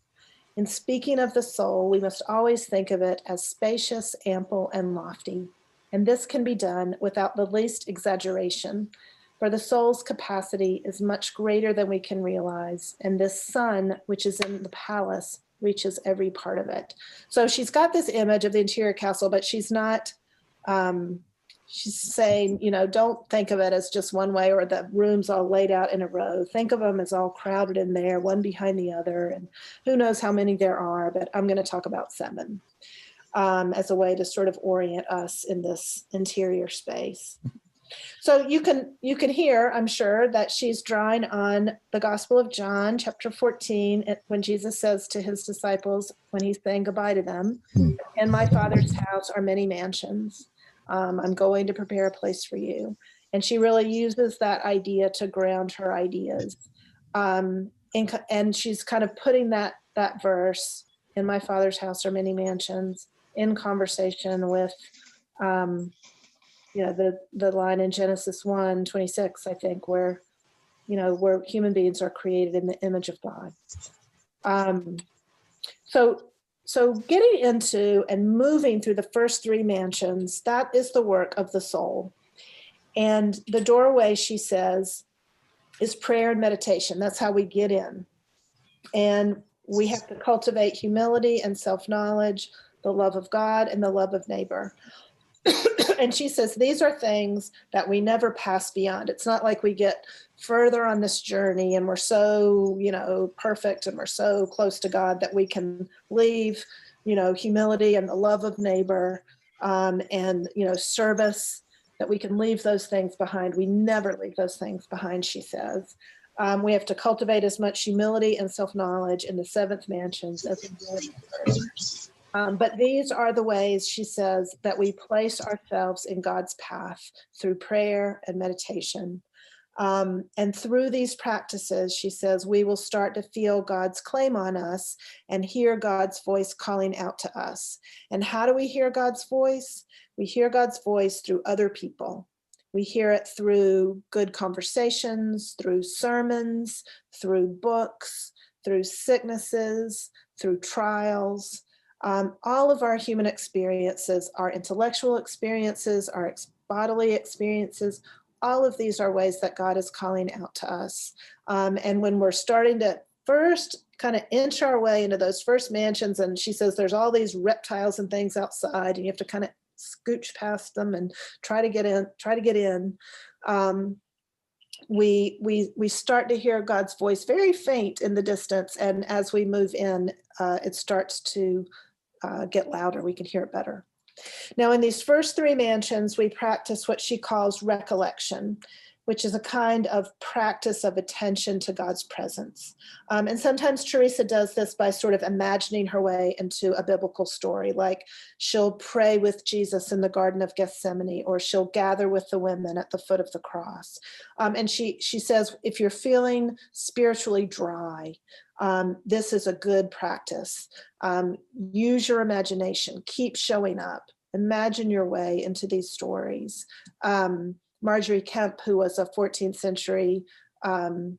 In speaking of the soul, we must always think of it as spacious, ample, and lofty. And this can be done without the least exaggeration, for the soul's capacity is much greater than we can realize, and this sun, which is in the palace, reaches every part of it. So she's got this image of the interior castle, but she's not, she's saying, don't think of it as just one way or the rooms all laid out in a row. Think of them as all crowded in there, one behind the other, and who knows how many there are, but I'm going to talk about 7 as a way to sort of orient us in this interior space. So you can hear, I'm sure, that she's drawing on the Gospel of John, chapter 14, when Jesus says to his disciples, when he's saying goodbye to them, in my Father's house are many mansions. I'm going to prepare a place for you. And she really uses that idea to ground her ideas. And she's kind of putting that verse, in my Father's house are many mansions, in conversation with the line in Genesis 1:26, I think, where human beings are created in the image of God. So getting into and moving through the first 3 mansions, that is the work of the soul. And the doorway, she says, is prayer and meditation. That's how we get in. And we have to cultivate humility and self-knowledge, the love of God and the love of neighbor. And she says, these are things that we never pass beyond. It's not like we get further on this journey and we're so, perfect and we're so close to God that we can leave, humility and the love of neighbor and, service, that we can leave those things behind. We never leave those things behind, she says. We have to cultivate as much humility and self-knowledge in the 7th mansions as we do in the first. But these are the ways, she says, that we place ourselves in God's path through prayer and meditation. And through these practices, she says, we will start to feel God's claim on us and hear God's voice calling out to us. And how do we hear God's voice? We hear God's voice through other people. We hear it through good conversations, through sermons, through books, through sicknesses, through trials. All of our human experiences, our intellectual experiences, our bodily experiences, all of these are ways that God is calling out to us. And when we're starting to first kind of inch our way into those first mansions, and she says there's all these reptiles and things outside, and you have to kind of scooch past them and try to get in. We start to hear God's voice very faint in the distance, and as we move in, it starts to get louder. We can hear it better. Now, in these first 3 mansions, we practice what she calls recollection, which is a kind of practice of attention to God's presence. And sometimes Teresa does this by sort of imagining her way into a biblical story, like she'll pray with Jesus in the Garden of Gethsemane, or she'll gather with the women at the foot of the cross. And she says, if you're feeling spiritually dry, this is a good practice. Use your imagination, keep showing up, imagine your way into these stories. Marjorie Kemp, who was a 14th century kind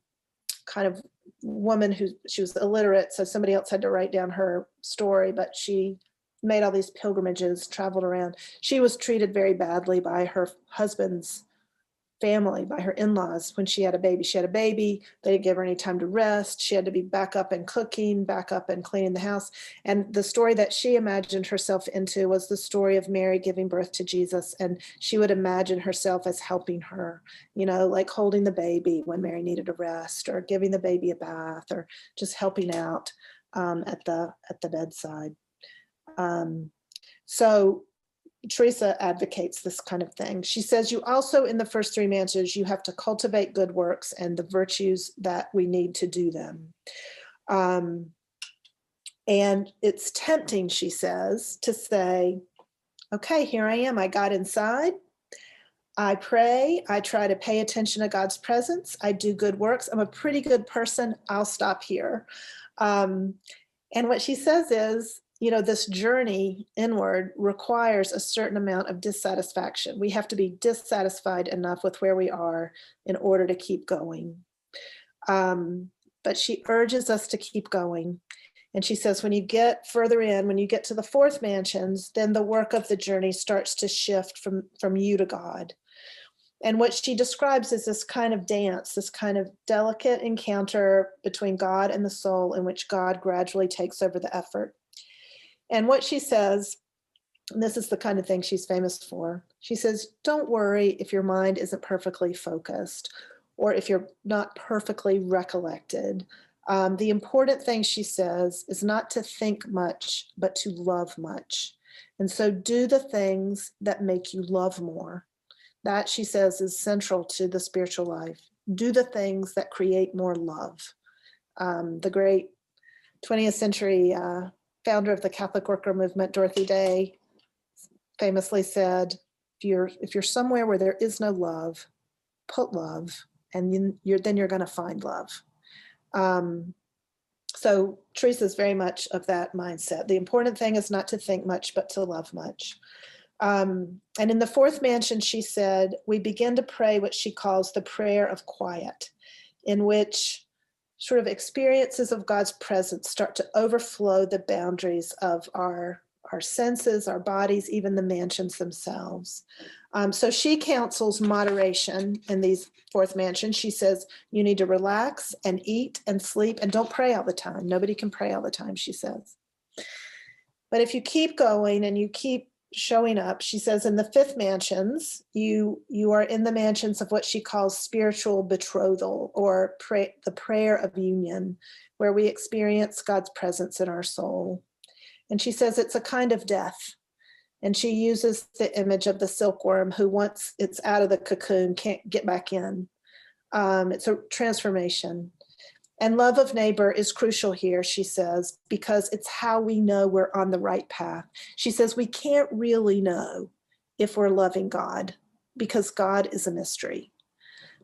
of woman she was illiterate, so somebody else had to write down her story, but she made all these pilgrimages, traveled around. She was treated very badly by her husband's family, by her in-laws. When she had a baby, they didn't give her any time to rest. She had to be back up and cooking, back up and cleaning the house. And the story that she imagined herself into was the story of Mary giving birth to Jesus. And she would imagine herself as helping her, like holding the baby when Mary needed a rest, or giving the baby a bath, or just helping out at the bedside. So Teresa advocates this kind of thing. She says, you also, in the first 3 mansions, you have to cultivate good works and the virtues that we need to do them. And it's tempting, she says, to say, okay, here I am. I got inside. I pray. I try to pay attention to God's presence. I do good works. I'm a pretty good person. I'll stop here. And what she says is, this journey inward requires a certain amount of dissatisfaction. We have to be dissatisfied enough with where we are in order to keep going. But she urges us to keep going. And she says, when you get further in, when you get to the 4th mansions, then the work of the journey starts to shift from you to God. And what she describes is this kind of dance, this kind of delicate encounter between God and the soul, in which God gradually takes over the effort. And what she says, and this is the kind of thing she's famous for, she says, don't worry if your mind isn't perfectly focused, or if you're not perfectly recollected. The important thing, she says, is not to think much, but to love much. And so do the things that make you love more. That, she says, is central to the spiritual life. Do the things that create more love. The great 20th century founder of the Catholic worker movement, Dorothy Day, famously said, if you're somewhere where there is no love, put love, and then you're going to find love. So Teresa is very much of that mindset. The important thing is not to think much, but to love much. And in the 4th mansion, she said, we begin to pray what she calls the prayer of quiet, in which sort of experiences of God's presence start to overflow the boundaries of our senses, our bodies, even the mansions themselves. So she counsels moderation in these 4th mansions. She says, you need to relax and eat and sleep, and don't pray all the time. Nobody can pray all the time, she says. But if you keep going and you keep showing up, she says, in the 5th mansions, you are in the mansions of what she calls spiritual betrothal, or the prayer of union, where we experience God's presence in our soul. And she says it's a kind of death. And she uses the image of the silkworm who, once it's out of the cocoon, can't get back in. It's a transformation. And love of neighbor is crucial here, she says, because it's how we know we're on the right path. She says we can't really know if we're loving God, because God is a mystery.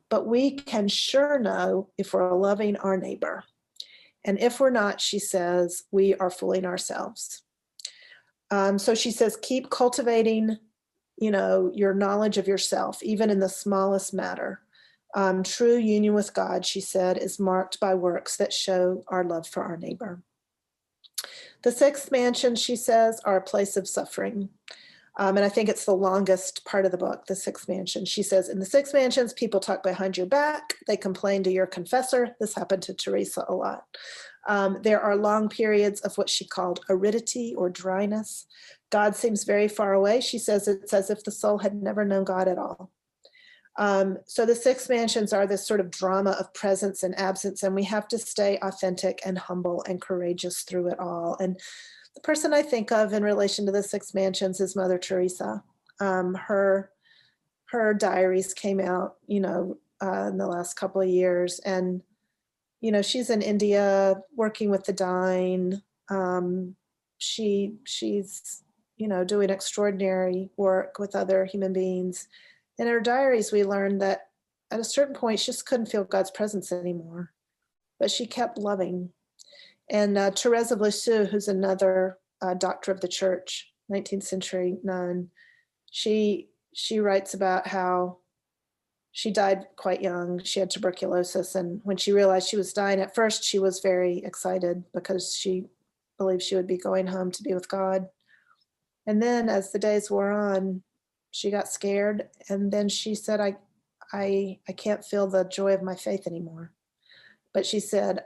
But we can sure know if we're loving our neighbor. And if we're not, she says, we are fooling ourselves. So she says, keep cultivating, your knowledge of yourself, even in the smallest matter. True union with God, she said, is marked by works that show our love for our neighbor. The 6th mansion, she says, are a place of suffering. And I think it's the longest part of the book, The Six Mansions. She says, in the Six Mansions, people talk behind your back. They complain to your confessor. This happened to Teresa a lot. There are long periods of what she called aridity or dryness. God seems very far away. She says it's as if the soul had never known God at all. So the Six Mansions are this sort of drama of presence and absence, and we have to stay authentic and humble and courageous through it all. And the person I think of in relation to the Six Mansions is Mother Teresa. Her diaries came out, in the last couple of years, and she's in India working with the dying. She's doing extraordinary work with other human beings. In her diaries, we learned that at a certain point, she just couldn't feel God's presence anymore, but she kept loving. And Teresa Blessou, who's another doctor of the church, 19th century nun, she writes about how she died quite young. She had tuberculosis. And when she realized she was dying, at first she was very excited because she believed she would be going home to be with God. And then as the days wore on, she got scared. And then she said, I can't feel the joy of my faith anymore. But she said,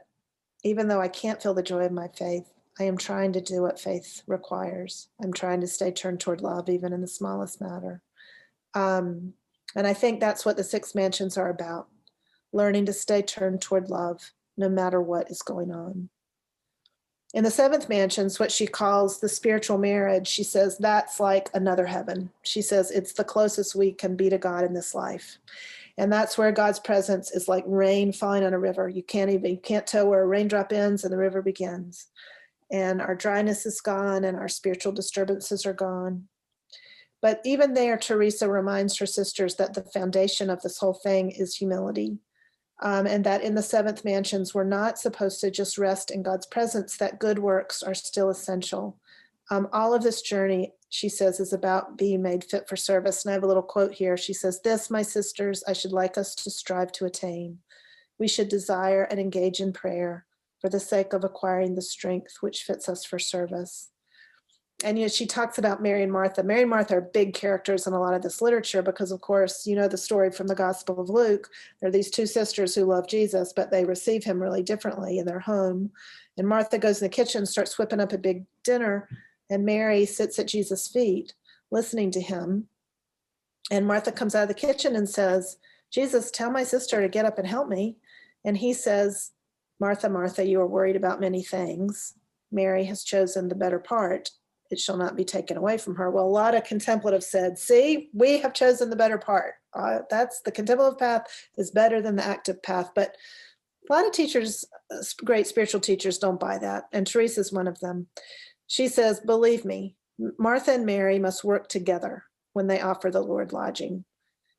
even though I can't feel the joy of my faith, I am trying to do what faith requires. I'm trying to stay turned toward love, even in the smallest matter. And I think that's what the Six Mansions are about, learning to stay turned toward love, no matter what is going on. In the Seventh Mansions, what she calls the spiritual marriage, she says that's like another heaven. She says it's the closest we can be to God in this life. And that's where God's presence is like rain falling on a river. You can't tell where a raindrop ends and the river begins. And our dryness is gone and our spiritual disturbances are gone. But even there, Teresa reminds her sisters that the foundation of this whole thing is humility. And that in the Seventh Mansions, we're not supposed to just rest in God's presence, that good works are still essential. All of this journey, she says, is about being made fit for service. And I have a little quote here. She says, "This, my sisters, I should like us to strive to attain. We should desire and engage in prayer for the sake of acquiring the strength which fits us for service." And she talks about Mary and Martha. Mary and Martha are big characters in a lot of this literature because, of course, the story from the Gospel of Luke. There are these two sisters who love Jesus, but they receive him really differently in their home. And Martha goes in the kitchen, starts whipping up a big dinner, and Mary sits at Jesus' feet listening to him. And Martha comes out of the kitchen and says, "Jesus, tell my sister to get up and help me." And he says, "Martha, Martha, you are worried about many things. Mary has chosen the better part. It shall not be taken away from her." Well, a lot of contemplatives said, see, we have chosen the better part. That's the contemplative path is better than the active path. But a lot of teachers, great spiritual teachers, don't buy that. And Teresa's one of them. She says, "Believe me, Martha and Mary must work together when they offer the Lord lodging."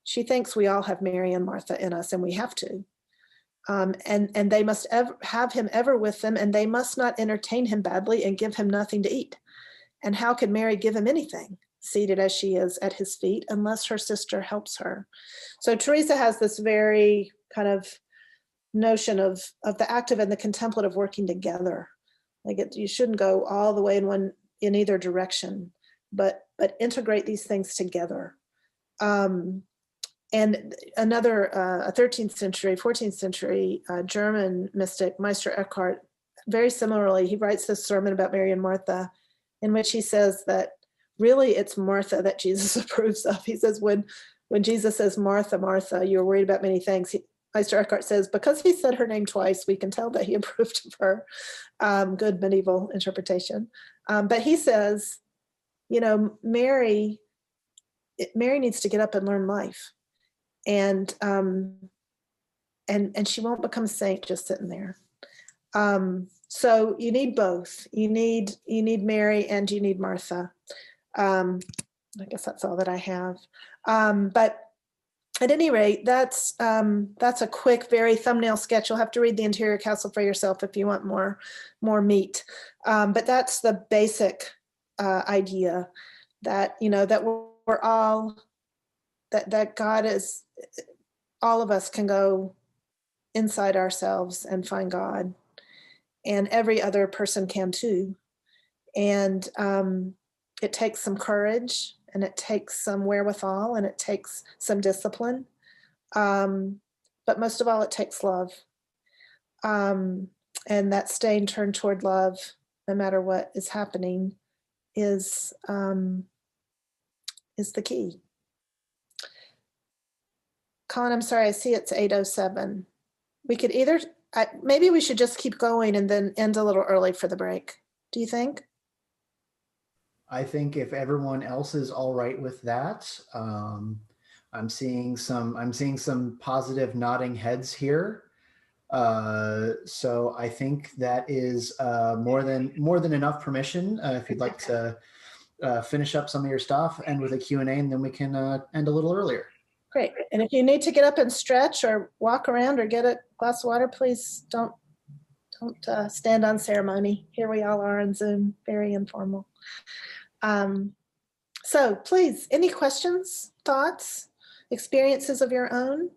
She thinks we all have Mary and Martha in us, and we have to. And they must have him ever with them, and they must not entertain him badly and give him nothing to eat. And how can Mary give him anything, seated as she is at his feet, unless her sister helps her? So Teresa has this very kind of notion of the active and the contemplative working together. You shouldn't go all the way in either direction, but integrate these things together. And another a 13th century, 14th century German mystic, Meister Eckhart, very similarly, he writes this sermon about Mary and Martha, in which he says that really it's Martha that Jesus approves of. He says, when Jesus says, "Martha, Martha, you're worried about many things," Meister Eckhart says, because he said her name twice, we can tell that he approved of her. Good medieval interpretation. But he says, Mary needs to get up and learn life. And she won't become a saint just sitting there. So you need both. You need Mary and you need Martha. I guess that's all that I have. But at any rate, that's a quick, very thumbnail sketch. You'll have to read the Interior Castle for yourself if you want more meat. But that's the basic idea that that we're all that God is. All of us can go inside ourselves and find God. And every other person can too. And it takes some courage and it takes some wherewithal, and it takes some discipline. But most of all, it takes love. And that staying turned toward love, no matter what is happening, is the key. Colin, I'm sorry, I see it's 8:07. We could either, maybe we should just keep going and then end a little early for the break. Do you think?
I think if everyone else is all right with that, I'm seeing some positive nodding heads here. So I think that is more than enough permission. If you'd like to finish up some of your stuff, end with a Q&A, and then we can end a little earlier.
Great. And if you need to get up and stretch or walk around or get a glass of water, please don't stand on ceremony. Here we all are on Zoom, very informal. So please, any questions, thoughts, experiences of your own?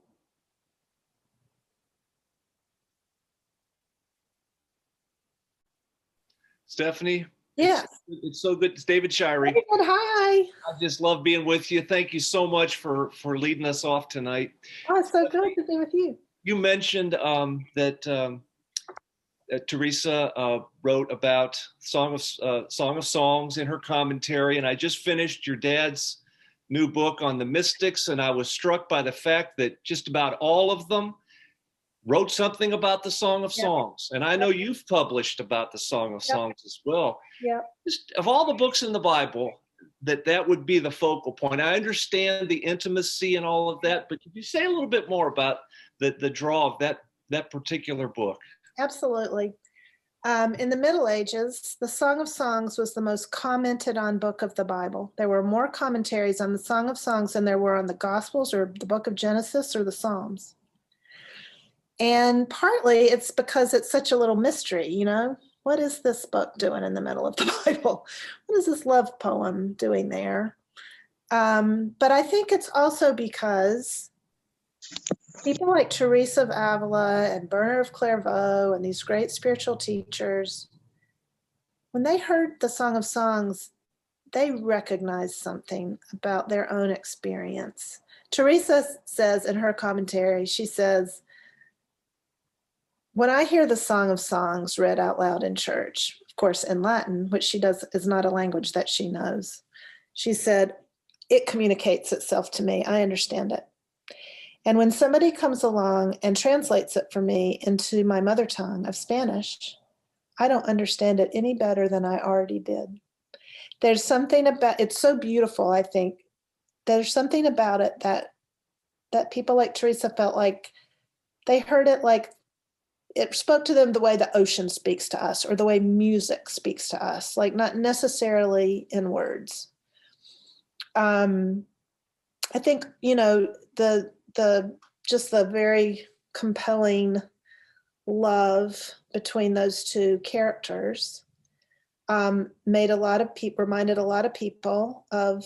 Stephanie?
Yes.
It's so good. It's David Shirey.
David, hi.
I just love being with you. Thank you so much for leading us off tonight.
Oh, it's so good to be with you.
You mentioned that Teresa wrote about Song of Songs in her commentary, and I just finished your dad's new book on the mystics, and I was struck by the fact that just about all of them wrote something about the Song of Songs. And I know you've published about the Song of Songs as well.
Yeah.
Just of all the books in the Bible, that would be the focal point. I understand the intimacy and all of that, but could you say a little bit more about the draw of that particular book?
Absolutely. In the Middle Ages, the Song of Songs was the most commented on book of the Bible. There were more commentaries on the Song of Songs than there were on the Gospels or the book of Genesis or the Psalms. And partly it's because it's such a little mystery, you know? What is this book doing in the middle of the Bible? What is this love poem doing there? But I think it's also because people like Teresa of Avila and Bernard of Clairvaux and these great spiritual teachers, when they heard the Song of Songs, they recognized something about their own experience. Teresa says in her commentary, she says, when I hear the Song of Songs read out loud in church, of course in Latin, which she does is not a language that she knows, she said, it communicates itself to me. I understand it. And when somebody comes along and translates it for me into my mother tongue of Spanish, I don't understand it any better than I already did. There's something about it's so beautiful, I think. There's something about it that people like Teresa felt like they heard it like it spoke to them the way the ocean speaks to us or the way music speaks to us, like not necessarily in words. I think, you know, the very compelling love between those two characters reminded a lot of people of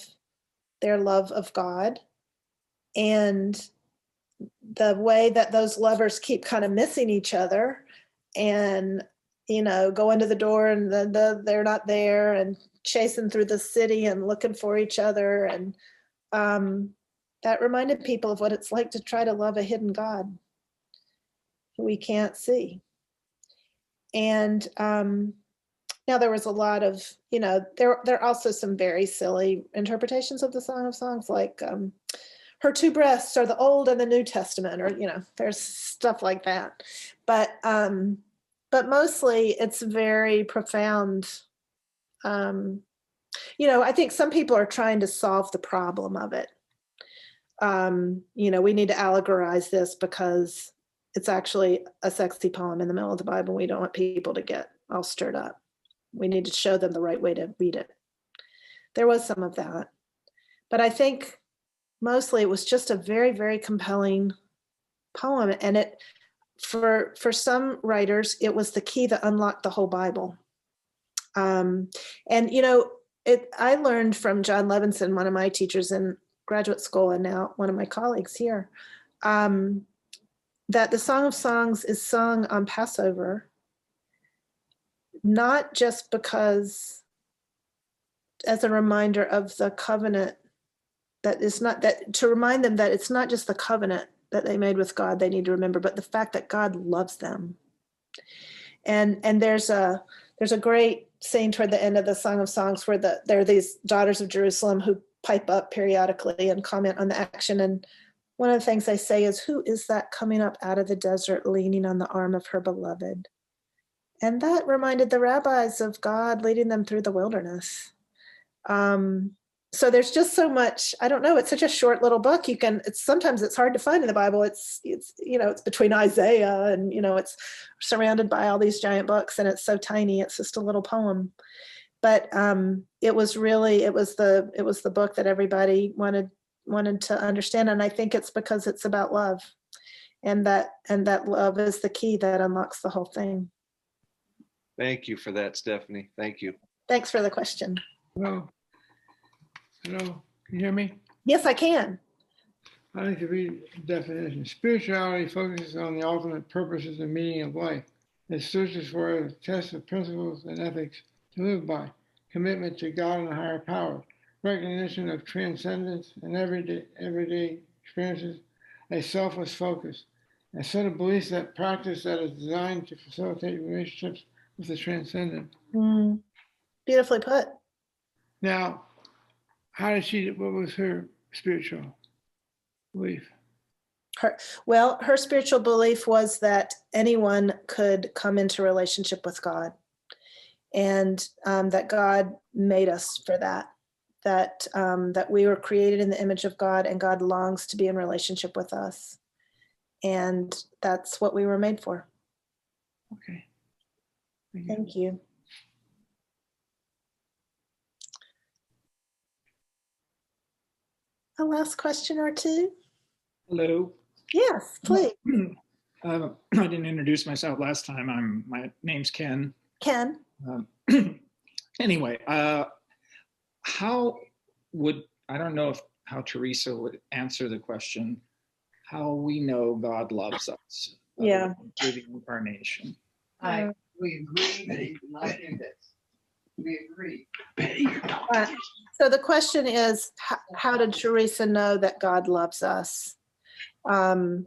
their love of God, and the way that those lovers keep kind of missing each other and, you know, go into the door and they're not there and chasing through the city and looking for each other. And that reminded people of what it's like to try to love a hidden God who we can't see. And now there was a lot of, you know, there are also some very silly interpretations of the Song of Songs, like her two breasts are the Old and the New Testament, or, you know, there's stuff like that. But mostly it's very profound. You know, I think some people are trying to solve the problem of it. You know, we need to allegorize this because it's actually a sexy poem in the middle of the Bible. We don't want people to get all stirred up. We need to show them the right way to read it. There was some of that. But I think mostly it was just a very, very compelling poem. And it, for some writers, it was the key that unlocked the whole Bible. And, you know, I learned from John Levinson, one of my teachers in graduate school and now one of my colleagues here, that the Song of Songs is sung on Passover, not just because as a reminder of the covenant, that is not that, to remind them that it's not just the covenant that they made with God they need to remember, but the fact that God loves them. And there's a great scene toward the end of the Song of Songs where there are these daughters of Jerusalem who pipe up periodically and comment on the action. And one of the things they say is, "Who is that coming up out of the desert, leaning on the arm of her beloved?" And that reminded the rabbis of God leading them through the wilderness. So there's just so much. I don't know. It's such a short little book. Sometimes it's hard to find in the Bible. It's it's between Isaiah and it's surrounded by all these giant books, and it's so tiny. It's just a little poem. But it was the book that everybody wanted to understand, and I think it's because it's about love, and that love is the key that unlocks the whole thing.
Thank you for that, Stephanie. Thank you.
Thanks for the question.
Hello, can you hear me?
Yes, I can.
I like to read the definition. Spirituality focuses on the ultimate purposes and meaning of life. It searches for a test of principles and ethics to live by, commitment to God and a higher power, recognition of transcendence and everyday experiences, a selfless focus, a set of beliefs that practice that is designed to facilitate relationships with the transcendent.
Beautifully put.
Now, what was her spiritual belief?
Her spiritual belief was that anyone could come into relationship with God, and that God made us for that. That we were created in the image of God, and God longs to be in relationship with us, and that's what we were made for.
Okay.
Thank you. A last question or two?
Hello.
Yes, please.
I didn't introduce myself last time. My name's Ken.
Ken.
Anyway, I don't know how Teresa would answer the question, how we know God loves us.
Yeah.
Through the incarnation.
We agree that he did not do this. We agree.
So the question is, how did Teresa know that God loves us? And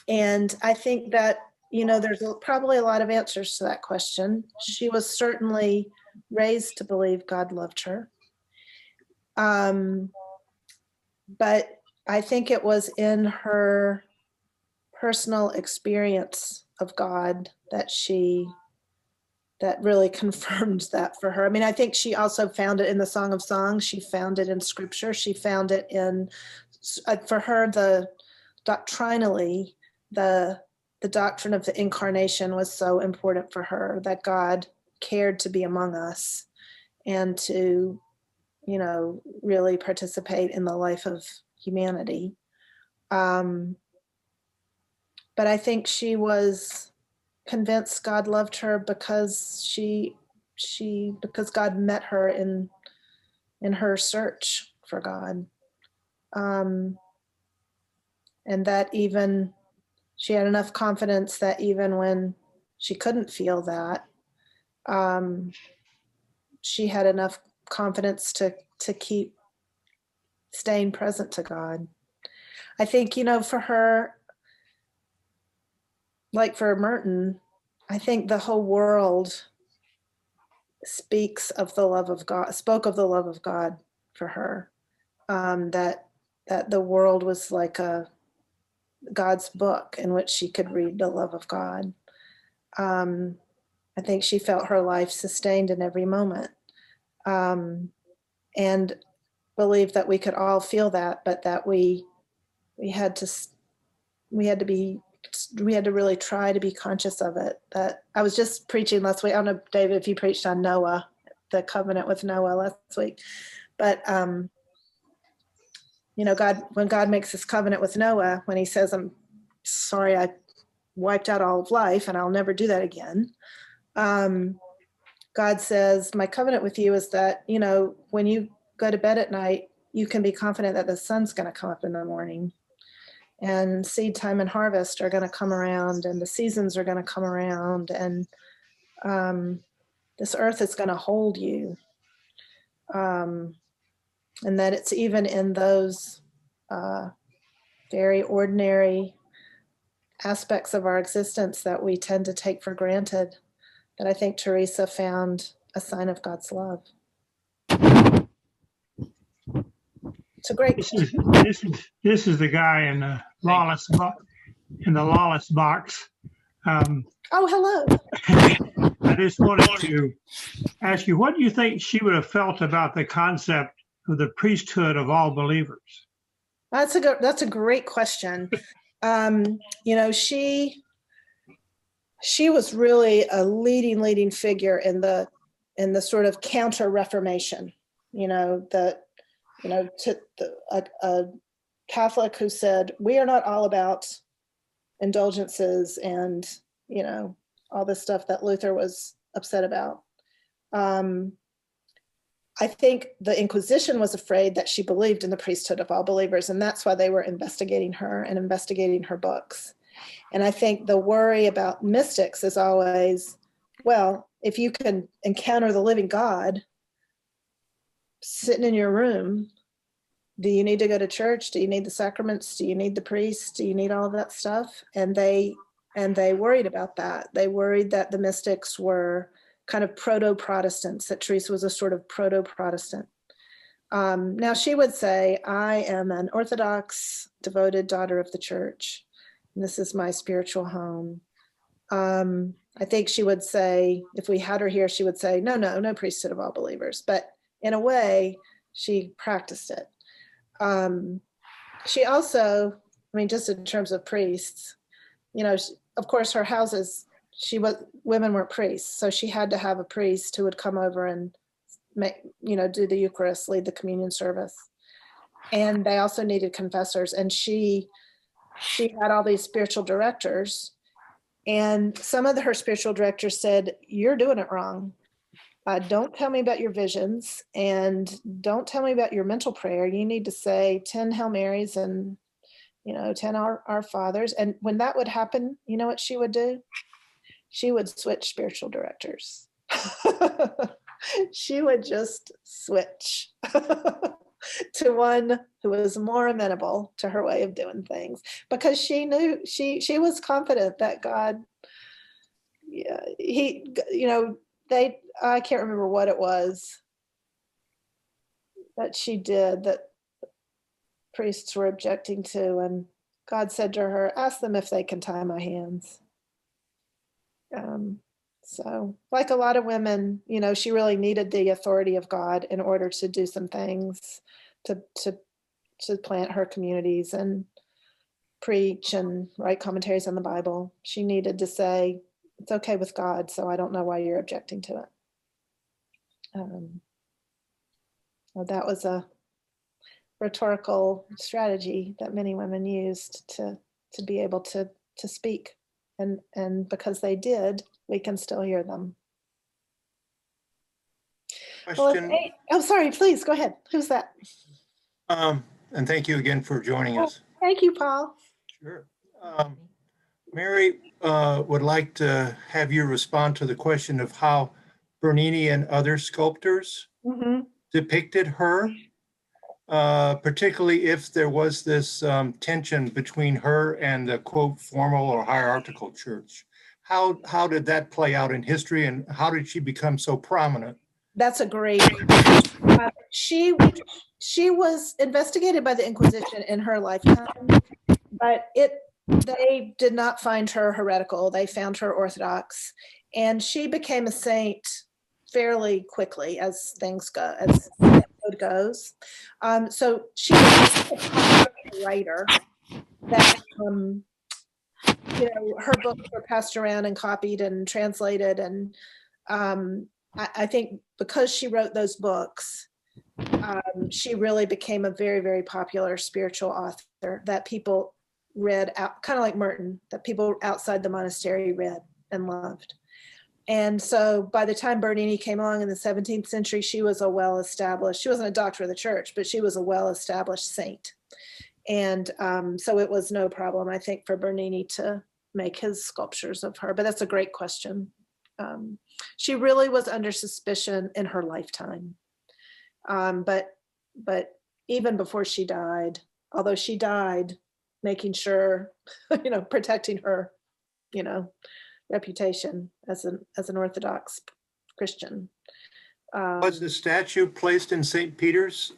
I think that, there's probably a lot of answers to that question. She was certainly raised to believe God loved her. But I think it was in her personal experience of God that really confirmed that for her. I mean, I think she also found it in the Song of Songs. She found it in Scripture. She found it for her, doctrinally, the doctrine of the incarnation was so important for her, that God cared to be among us and to, really participate in the life of humanity. But I think she was convinced God loved her because because God met her in her search for God, and that even she had enough confidence that even when she couldn't feel that, she had enough confidence to keep staying present to God. I think, for her, like for Merton, I think the whole world spoke of the love of God for her. That the world was like God's book in which she could read the love of God. I think she felt her life sustained in every moment, and believed that we could all feel that, but that we had to really try to be conscious of it. That I was just preaching last week. I don't know, David, if you preached on Noah, the covenant with Noah last week, but God, when God makes this covenant with Noah, when he says, "I'm sorry, I wiped out all of life and I'll never do that again." God says, "My covenant with you is that, when you go to bed at night, you can be confident that the sun's going to come up in the morning, and seed time and harvest are going to come around, and the seasons are going to come around, and this earth is going to hold you." and that it's even in those very ordinary aspects of our existence that we tend to take for granted, that I think Teresa found a sign of God's love. It's a great.
This is the guy in the lawless box.
Oh, hello.
I just wanted to ask you, what do you think she would have felt about the concept of the priesthood of all believers?
That's a great question. She was really a leading figure in the sort of counter-Reformation. A Catholic who said, we are not all about indulgences and all this stuff that Luther was upset about. I think the Inquisition was afraid that she believed in the priesthood of all believers, and that's why they were investigating her and investigating her books. And I think the worry about mystics is always, well, if you can encounter the living God sitting in your room, do you need to go to church? Do you need the sacraments? Do you need the priest? Do you need all of that stuff? And they worried about that. They worried that the mystics were kind of proto-Protestants, that Teresa was a sort of proto-Protestant. Now she would say, I am an Orthodox, devoted daughter of the church. And this is my spiritual home. I think she would say, if we had her here, she would say, no priesthood of all believers. But in a way, she practiced it. She also, just in terms of priests, of course, her houses, women weren't priests, so she had to have a priest who would come over and do the Eucharist, lead the communion service. And they also needed confessors. And she had all these spiritual directors, and some of her spiritual directors said, you're doing it wrong. Don't tell me about your visions, and don't tell me about your mental prayer. You need to say 10 Hail Marys and 10 Our Fathers. And when that would happen, you know what she would do? She would switch spiritual directors. She would just switch to one who was more amenable to her way of doing things, because she knew, she was confident that God, I can't remember what it was that she did that priests were objecting to, and God said to her, ask them if they can tie my hands. So like a lot of women, she really needed the authority of God in order to do some things, to plant her communities and preach and write commentaries on the Bible. She needed to say, it's okay with God, so I don't know why you're objecting to it. Well, that was a rhetorical strategy that many women used to be able to speak. And because they did, we can still hear them.
Question.
Oh, sorry, please go ahead. Who's that?
And thank you again for joining us.
Thank you, Paul.
Sure. Mary would like to have you respond to the question of how Bernini and other sculptors depicted her, particularly if there was this tension between her and the, quote, formal or hierarchical church. How did that play out in history, and how did she become so prominent?
That's a great she was investigated by the Inquisition in her lifetime, but they did not find her heretical. They found her Orthodox, and she became a saint fairly quickly as things go, as the code goes. So she was a writer that her books were passed around and copied and translated, and I think because she wrote those books, she really became a very, very popular spiritual author that people read out, kind of like Merton, that people outside the monastery read and loved. And so by the time Bernini came along in the 17th century, she was a well-established, she wasn't a doctor of the church, but she was a well-established saint. And so it was no problem, I think, for Bernini to make his sculptures of her. But that's a great question. She really was under suspicion in her lifetime. But even before she died, although she died making sure, protecting her, reputation as an Orthodox Christian.
Was the statue placed in St. Peter's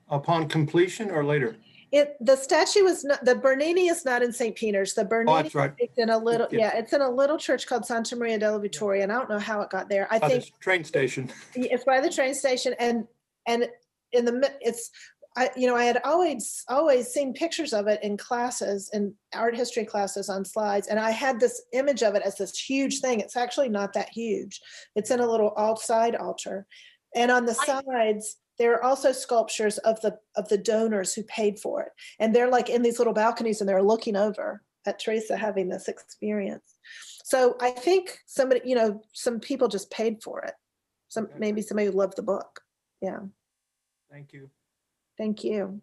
upon completion or later?
The statue is not, the Bernini is not in St. Peter's. The Bernini
that's right.
is in a little,
Yeah.
it's in a little church called Santa Maria della Vittoria, and I don't know how it got there. I think
the train station.
it's by the train station, and in the I had always seen pictures of it in classes, in art history classes on slides, and I had this image of it as this huge thing. It's actually not that huge. It's in a little side altar, and on the sides there are also sculptures of the donors who paid for it, and they're like in these little balconies, and they're looking over at Teresa having this experience. So I think somebody, some people just paid for it. Maybe somebody who loved the book. Yeah.
Thank you.
Thank you.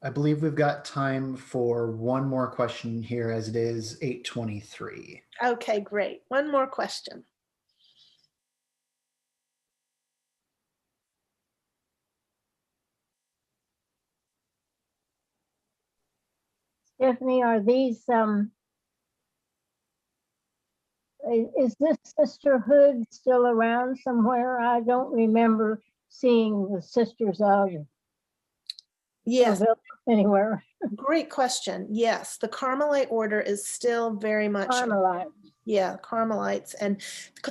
I believe we've got time for one more question here, as it is 8:23.
Okay, great. One more question.
Stephanie, are these, is this sisterhood still around somewhere? I don't remember seeing the Sisters of
Yes.
Avila anywhere.
Great question. Yes, the Carmelite order is still very much
Carmelite.
Yeah, Carmelites, and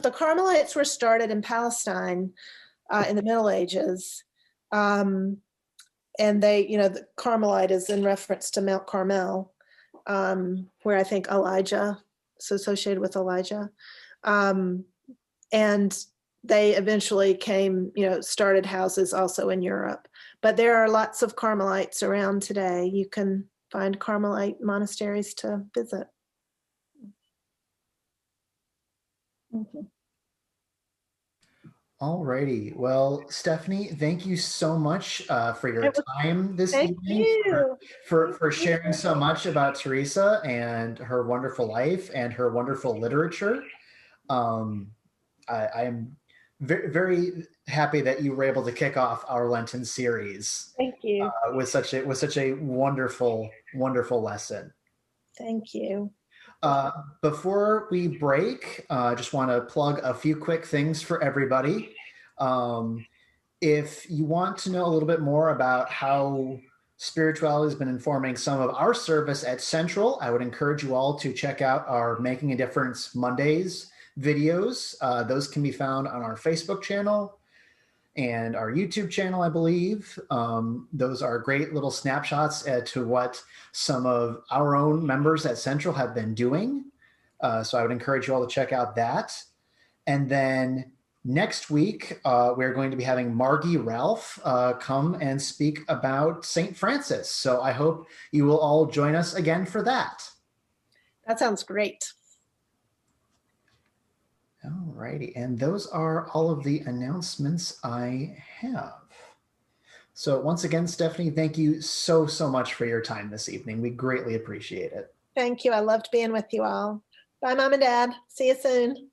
the Carmelites were started in Palestine in the Middle Ages, and they, the Carmelite is in reference to Mount Carmel, where I think Elijah is associated with Elijah, and they eventually came, started houses also in Europe. But there are lots of Carmelites around today. You can find Carmelite monasteries to visit.
Okay.
All righty. Well, Stephanie, thank you so much for your time this evening, for sharing so much about Teresa and her wonderful life and her wonderful literature. I am very happy that you were able to kick off our Lenten series.
Thank you.
With such a wonderful lesson.
Thank you.
Before we break, just want to plug a few quick things for everybody. If you want to know a little bit more about how spirituality has been informing some of our service at Central, I would encourage you all to check out our Making a Difference Mondays videos. Those can be found on our Facebook channel and our YouTube channel, I believe. Those are great little snapshots to what some of our own members at Central have been doing. So I would encourage you all to check out that. And then next week, we're going to be having Margie Ralph come and speak about St. Francis. So I hope you will all join us again for that.
That sounds great.
All righty, and those are all of the announcements I have. So once again, Stephanie, thank you so much for your time this evening. We greatly appreciate it.
Thank you. I loved being with you all. Bye, Mom and Dad. See you soon.